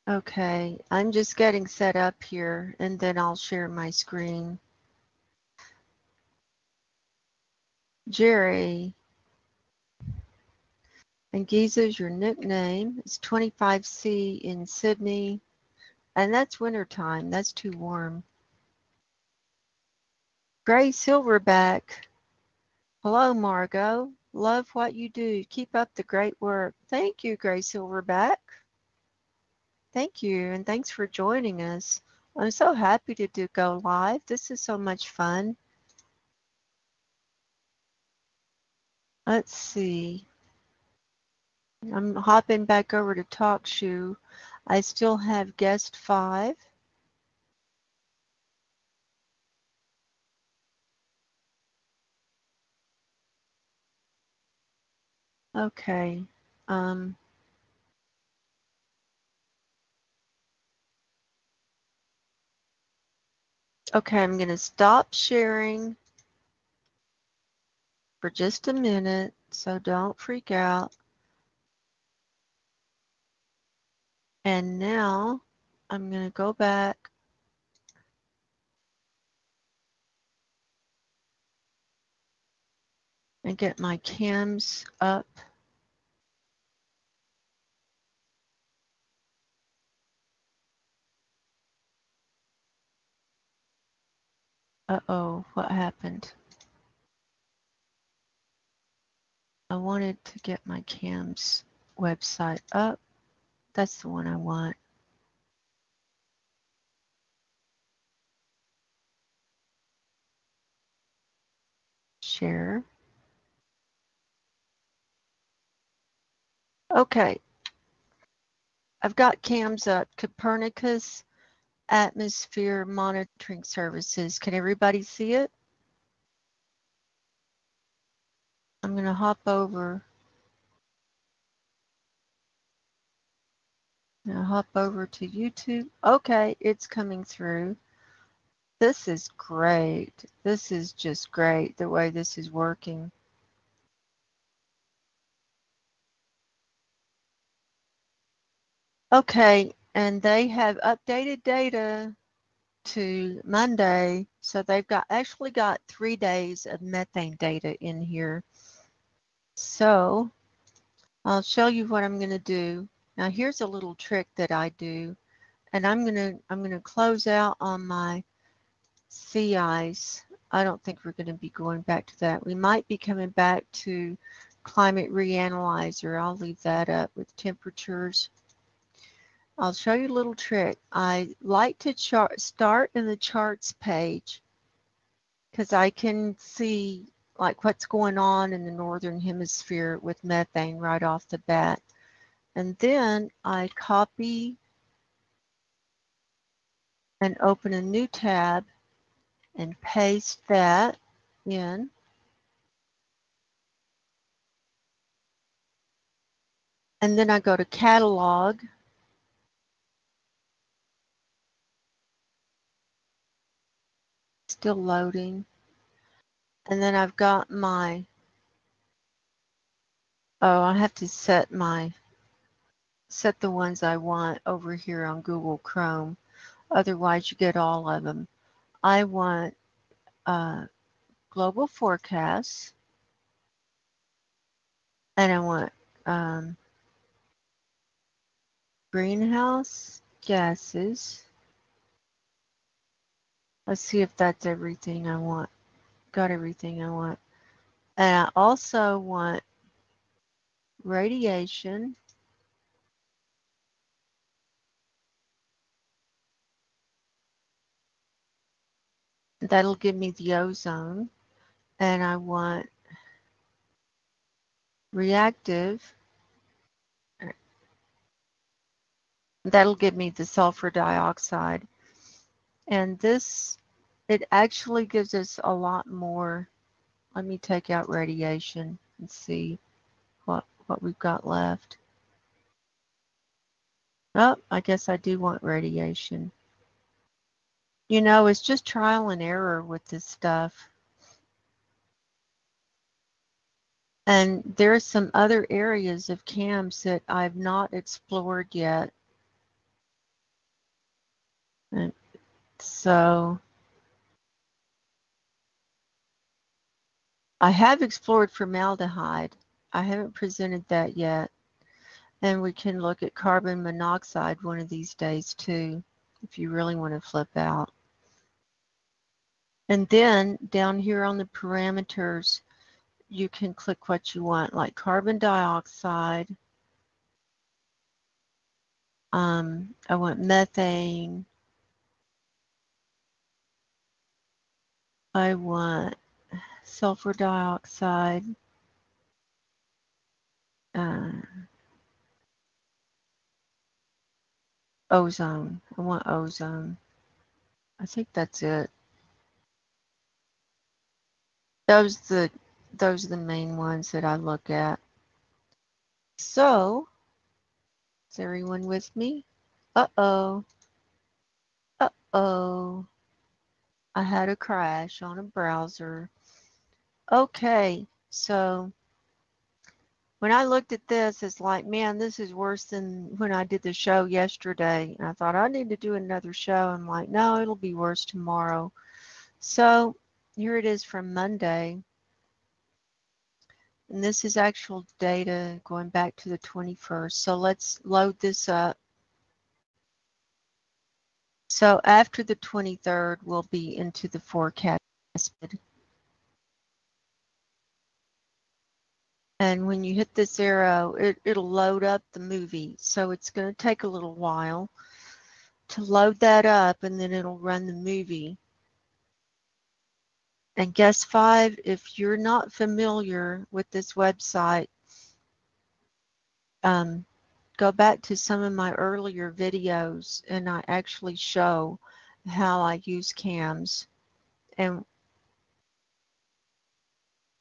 S2: Okay, I'm just getting set up here and then I'll share my screen. Jerry, and Giza's your nickname. It's 25C in Sydney, and that's wintertime. That's too warm. Gray Silverback. Hello, Margo. Love what you do. Keep up the great work. Thank you, Gray Silverback. Thank you, and thanks for joining us. I'm so happy to go live. This is so much fun. Let's see. I'm hopping back over to Talkshoe. I still have guest 5. Okay. Um, okay, I'm going to stop sharing for just a minute, so don't freak out. And now I'm going to go back and get my cams up. Uh-oh, what happened? I wanted to get my cams website up. That's the one I want. Share. Okay, I've got cams up. Copernicus Atmosphere Monitoring Services. Can everybody see it? I'm going to hop over. Now hop over to YouTube. Okay, it's coming through. This is great. This is just great the way this is working. Okay, and they have updated data to Monday, so they've actually got 3 days of methane data in here. So I'll show you what I'm going to do. Now here's a little trick that I do, and I'm going to close out on my sea ice. I don't think we're going to be going back to that. We might be coming back to climate reanalyzer. I'll leave that up with temperatures. I'll show you a little trick. I like to start in the charts page because I can see like what's going on in the northern hemisphere with methane right off the bat. And then I copy and open a new tab and paste that in. And then I go to catalog. Still loading. And then I've got my, I have to set the ones I want over here on Google Chrome. Otherwise you get all of them. I want global forecasts, and I want greenhouse gases. Let's see if that's everything I want. Got everything I want. And I also want radiation. That'll give me the ozone. And I want reactive. That'll give me the sulfur dioxide. And this, it actually gives us a lot more. Let me take out radiation and see what we've got left. Oh, I guess I do want radiation. You know, it's just trial and error with this stuff. And there's some other areas of cams that I've not explored yet. And so I have explored formaldehyde. I haven't presented that yet. And we can look at carbon monoxide one of these days too, if you really want to flip out. And then down here on the parameters, you can click what you want, like carbon dioxide. I want methane. I want sulfur dioxide. Uh, ozone. I want ozone. I think that's it. Those the those are the main ones that I look at. So, is everyone with me? Uh-oh. Uh-oh. I had a crash on a browser. Okay, so when I looked at this, it's like, man, this is worse than when I did the show yesterday. And I thought I need to do another show. I'm like, no, it'll be worse tomorrow. So here it is from Monday. And this is actual data going back to the 21st. So let's load this up. So after the 23rd, we'll be into the forecast. And when you hit this arrow, it'll load up the movie. So it's going to take a little while to load that up, and then it'll run the movie. And guess 5, if you're not familiar with this website, go back to some of my earlier videos, and I actually show how I use cams. And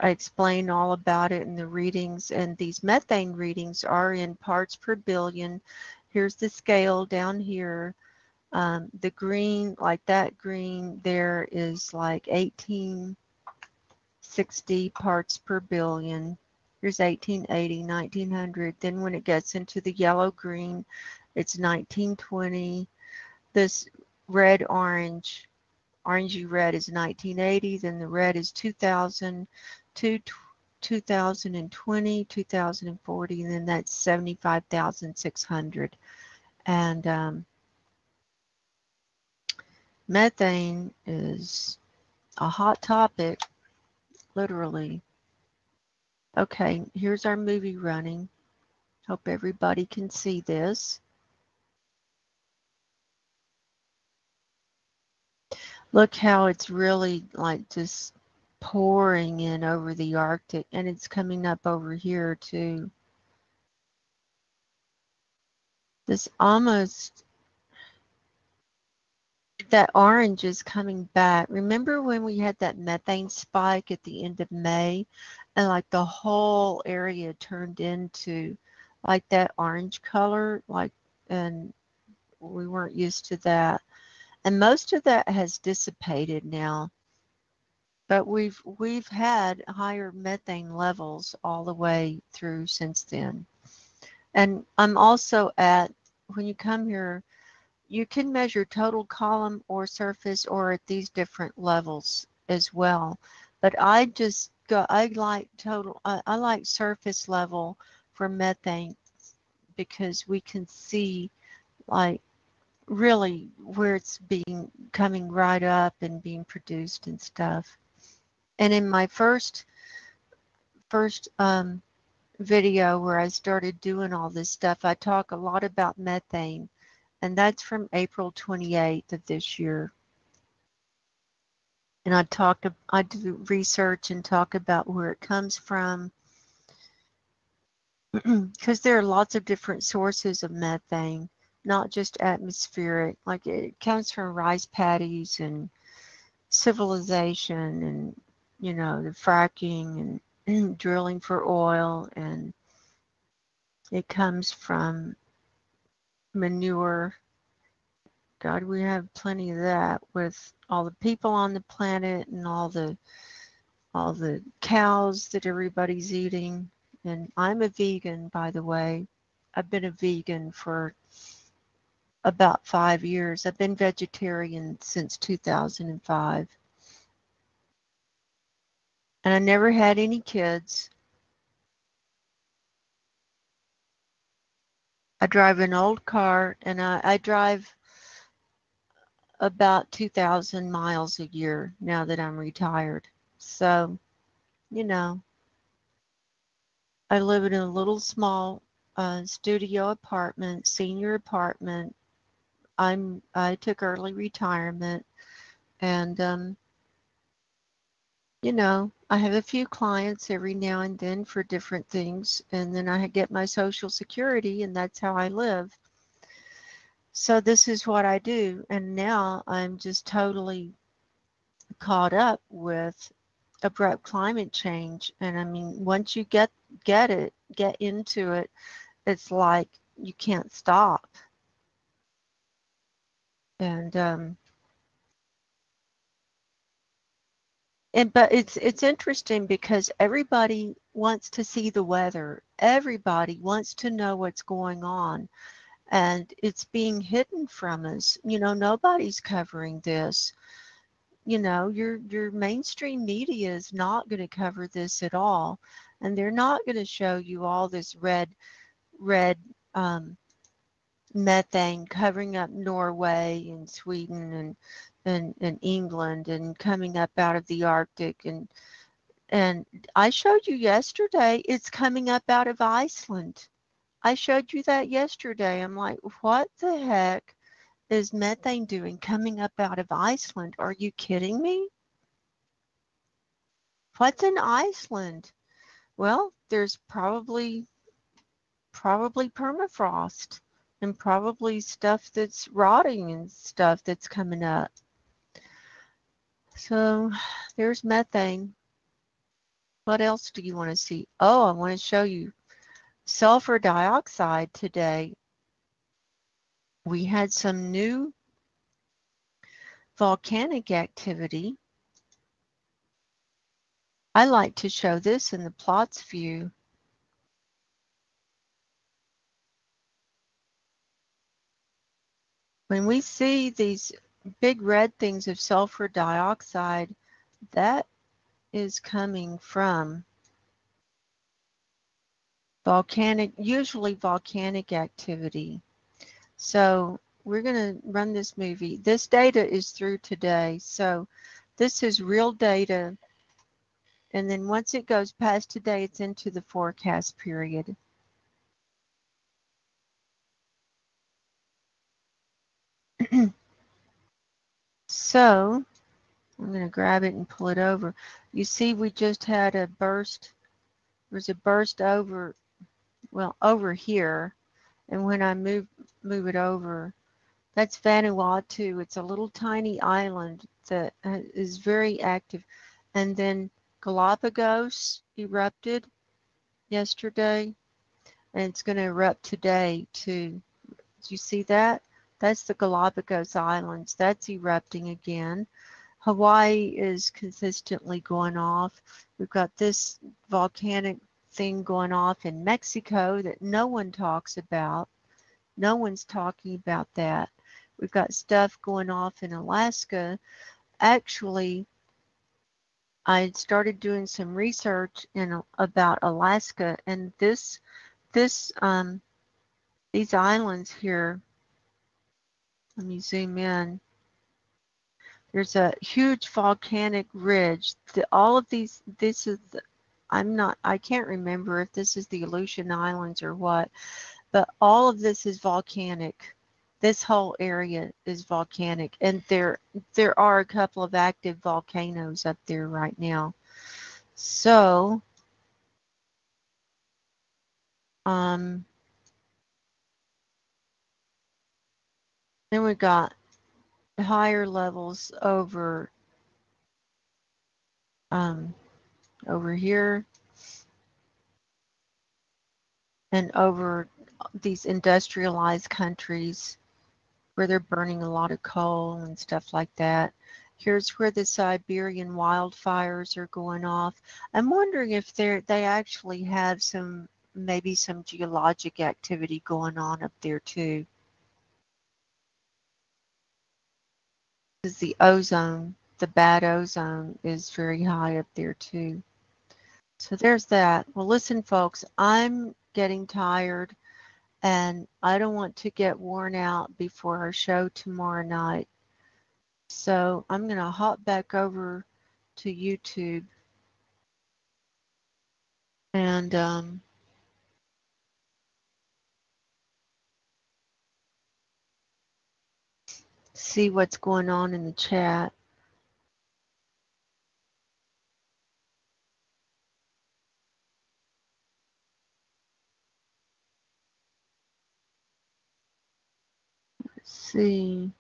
S2: I explain all about it in the readings, and these methane readings are in parts per billion. Here's the scale down here. The green, like that green there, is like 1860 parts per billion. Here's 1880, 1900. Then when it gets into the yellow green, it's 1920. This red orange, orangey red is 1980. Then the red is 2000, 2020, 2040, and then that's 75,600. And methane is a hot topic, literally. Okay, here's our movie running. Hope everybody can see this. Look how it's really like just pouring in over the Arctic, and it's coming up over here too. This almost, that orange is coming back. Remember when we had that methane spike at the end of May, and like the whole area turned into like that orange color, like, and we weren't used to that. And most of that has dissipated now, but we've had higher methane levels all the way through since then. And I'm also at, when you come here, you can measure total column or surface or at these different levels as well. But I just go, I like total, I like surface level for methane because we can see like really where it's being coming right up and being produced and stuff. And in my first video where I started doing all this stuff, I talk a lot about methane, and that's from April 28th of this year. And I do research and talk about where it comes from, because there are lots of different sources of methane, not just atmospheric. Like it comes from rice paddies and civilization and, you know, the fracking and drilling for oil, and it comes from manure. God, we have plenty of that with all the people on the planet and all the cows that everybody's eating. And I'm a vegan, by the way. I've been a vegan for about 5 years. I've been vegetarian since 2005. And I never had any kids. I drive an old car, and I drive about 2,000 miles a year now that I'm retired. So, you know, I live in a little small studio apartment, senior apartment. I took early retirement, and I have a few clients every now and then for different things, and then I get my Social Security, and that's how I live. So this is what I do, and now I'm just totally caught up with abrupt climate change. And I mean, once you get into it, it's like you can't stop. And but it's interesting because everybody wants to see the weather. Everybody wants to know what's going on, and it's being hidden from us. Nobody's covering this. Your mainstream media is not going to cover this at all, and they're not going to show you all this red methane covering up Norway and Sweden and England and coming up out of the Arctic. And I showed you yesterday it's coming up out of Iceland. I showed you that yesterday. I'm like, what the heck is methane doing coming up out of Iceland? Are you kidding me? What's in Iceland? Well, there's probably permafrost and probably stuff that's rotting and stuff that's coming up. So there's methane. What else do you want to see? Oh, I want to show you sulfur dioxide today. We had some new volcanic activity. I like to show this in the plots view. When we see these big red things of sulfur dioxide, that is coming from usually volcanic activity. So we're going to run this movie. This data is through today. So this is real data. And then once it goes past today, it's into the forecast period. So I'm going to grab it and pull it over. You see, we just had a burst. There's a burst over here. And when I move it over, that's Vanuatu. It's a little tiny island that is very active. And then Galapagos erupted yesterday, and it's going to erupt today too. Do you see that? That's the Galapagos Islands. That's erupting again. Hawaii is consistently going off. We've got this volcanic thing going off in Mexico that no one talks about. No one's talking about that. We've got stuff going off in Alaska. Actually, I started doing some research about Alaska, and these islands here. Let me zoom in. There's a huge volcanic ridge. All of these. This is. I can't remember if this is the Aleutian Islands or what, but all of this is volcanic. This whole area is volcanic, and there are a couple of active volcanoes up there right now. So, then we got higher levels um, over here and over these industrialized countries where they're burning a lot of coal and stuff like that. Here's where the Siberian wildfires are going off. I'm wondering if they actually have maybe some geologic activity going on up there too. This is the ozone. The bad ozone is very high up there too. So there's that. Well, listen, folks, I'm getting tired and I don't want to get worn out before our show tomorrow night. So I'm going to hop back over to YouTube and see what's going on in the chat. Let's see.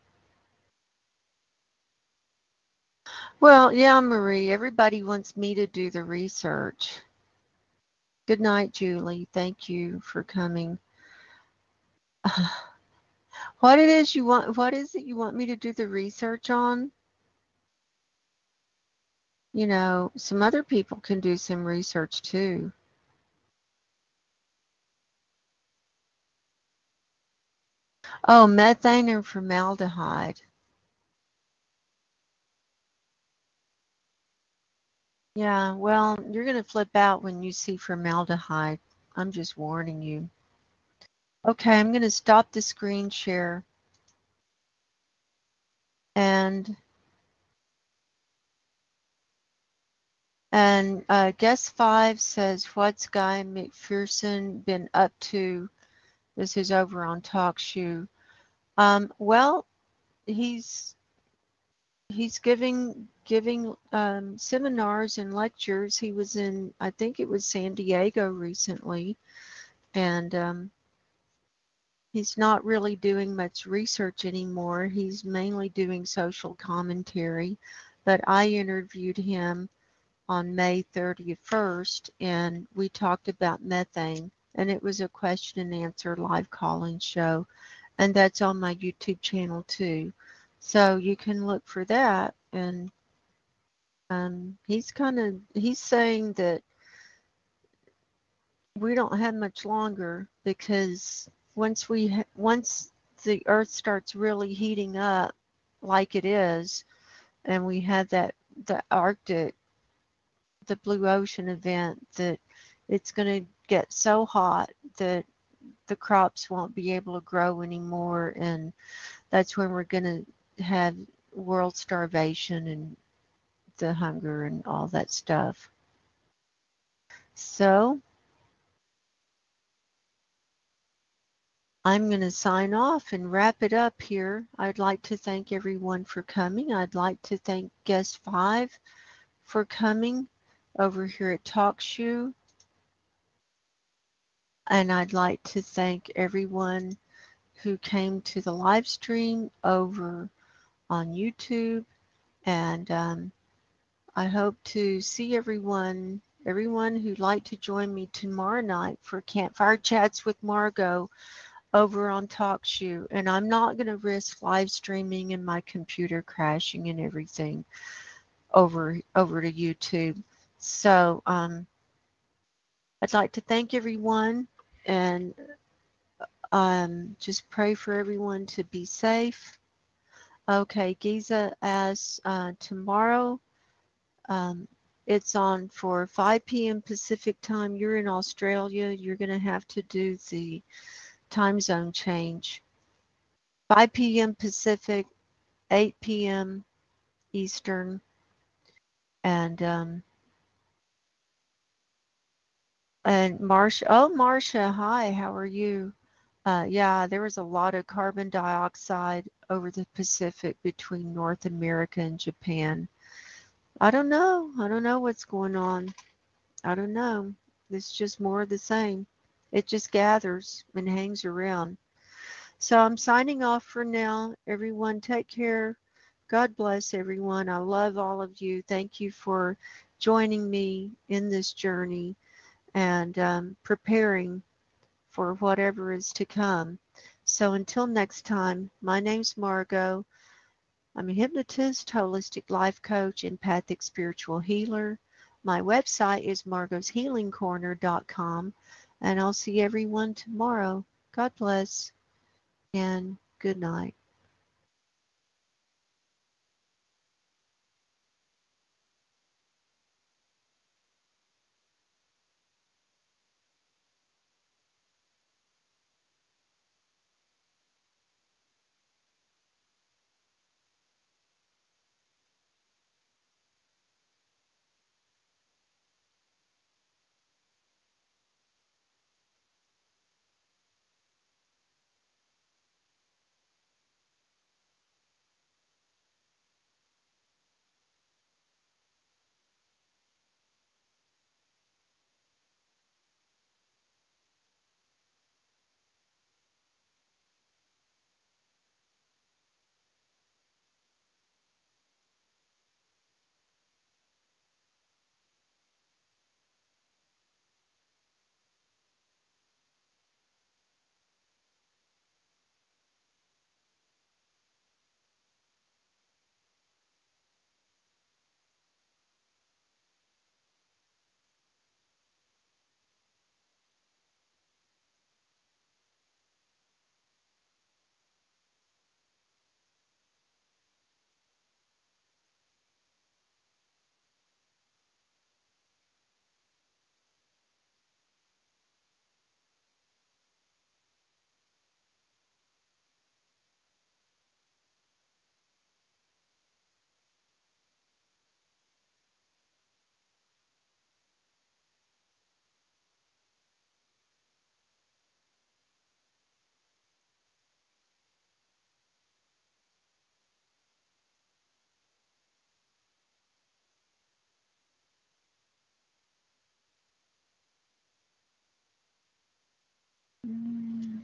S2: Well, yeah, Marie, everybody wants me to do the research. Good night, Julie. Thank you for coming. What is it you want me to do the research on? You know, some other people can do some research too. Oh, methane and formaldehyde. Yeah, well, you're going to flip out when you see formaldehyde. I'm just warning you. Okay, I'm going to stop the screen share. And guest 5 says, what's Guy McPherson been up to? This is over on Talkshoe. Well, he's giving seminars and lectures. He was in, I think it was San Diego recently, and he's not really doing much research anymore. He's mainly doing social commentary, but I interviewed him on May 31st, and we talked about methane, and it was a question and answer live call-in show, and that's on my YouTube channel too. So you can look for that, and he's saying that we don't have much longer because once the Earth starts really heating up like it is, and we have the Arctic, the blue ocean event, that it's going to get so hot that the crops won't be able to grow anymore, and that's when we're going to have world starvation and the hunger and all that stuff. So I'm going to sign off and wrap it up here. I'd like to thank everyone for coming. I'd like to thank guest 5 for coming over here at Talkshoe. And I'd like to thank everyone who came to the live stream over on YouTube. And I hope to see everyone who'd like to join me tomorrow night for Campfire Chats with Margo over on Talkshoe. And I'm not going to risk live streaming and my computer crashing and everything over to YouTube. So I'd like to thank everyone, and just pray for everyone to be safe. Okay, Giza asks tomorrow. Um, it's on for 5 p.m. Pacific time. You're in Australia. You're going to have to do the time zone change. 5 p.m. Pacific, 8 p.m. Eastern. And Marcia, oh, Marcia, hi, how are you? Yeah, there was a lot of carbon dioxide over the Pacific between North America and Japan. I don't know. I don't know what's going on. I don't know. It's just more of the same. It just gathers and hangs around. So I'm signing off for now. Everyone, take care. God bless everyone. I love all of you. Thank you for joining me in this journey and preparing for whatever is to come. So until next time, my name's Margo. I'm a hypnotist, holistic life coach, empathic spiritual healer. My website is margoshealingcorner.com, and I'll see everyone tomorrow. God bless and good night. Mm.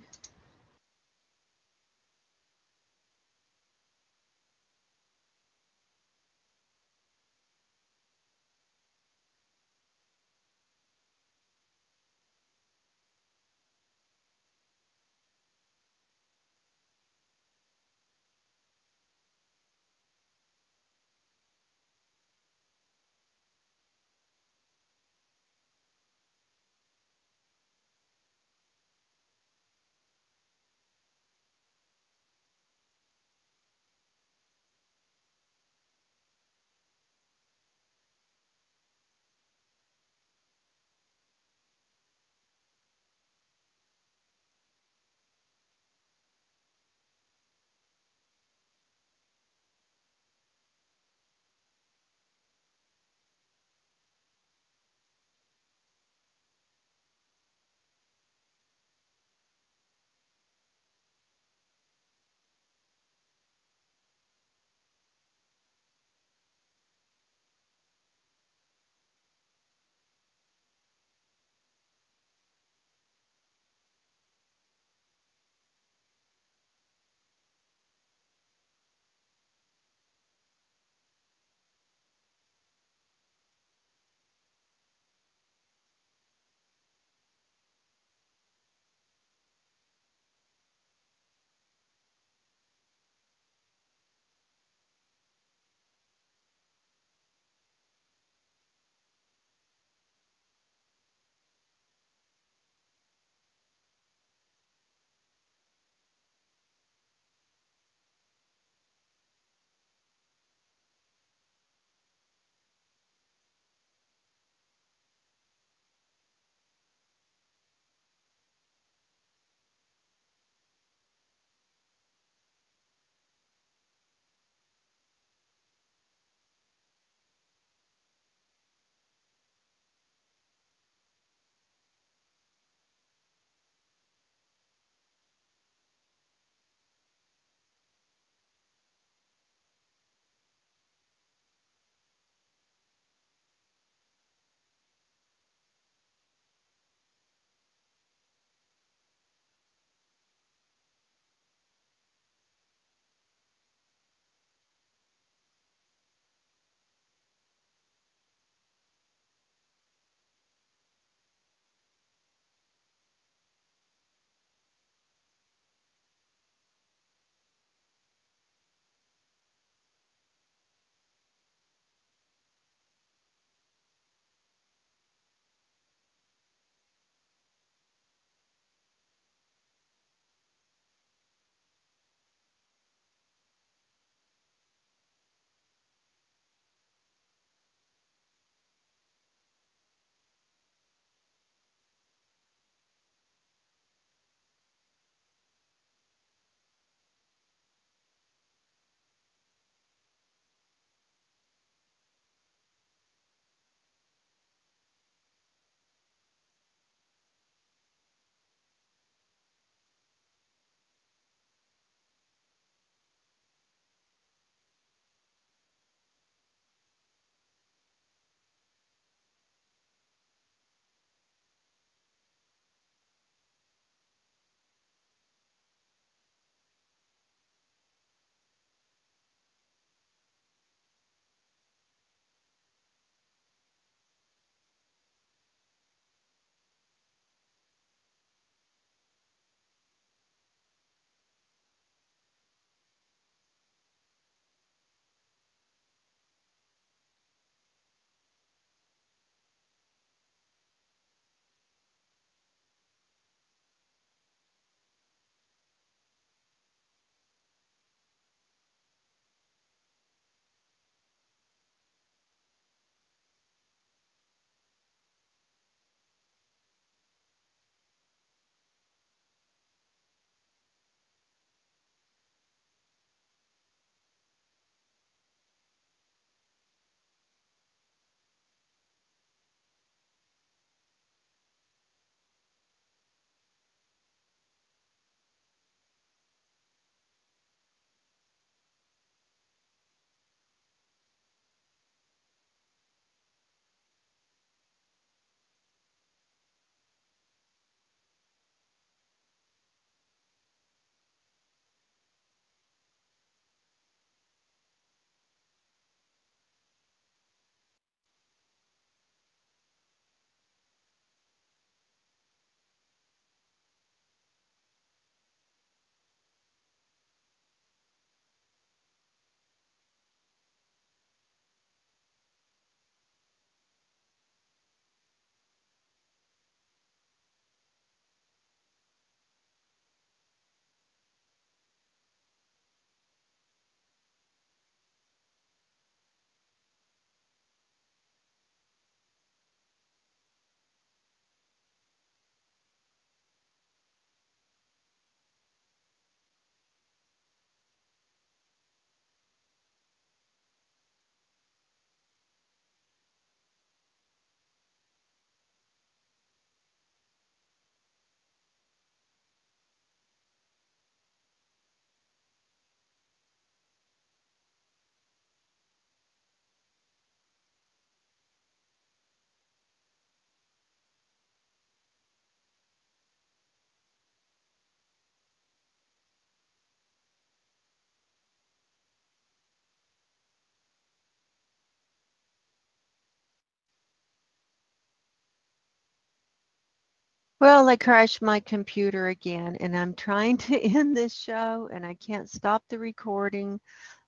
S2: Well, I crashed my computer again, and I'm trying to end this show, and I can't stop the recording.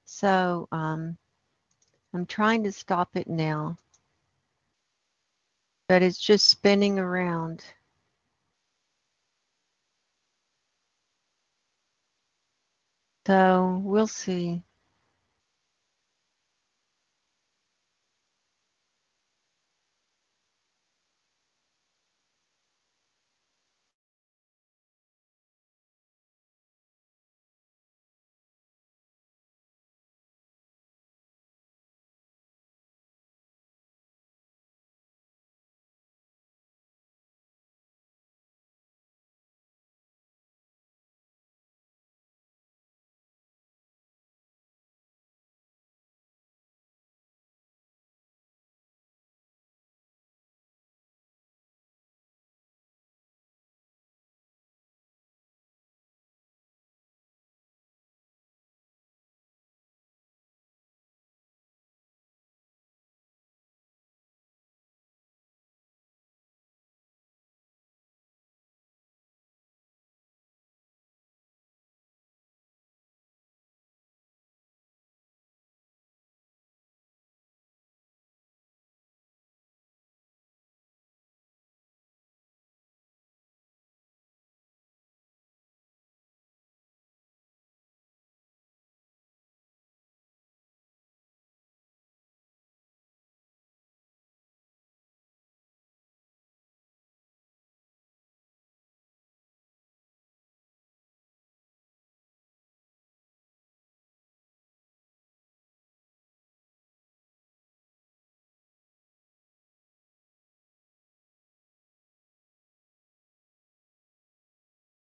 S2: So I'm trying to stop it now, but it's just spinning around. So we'll see.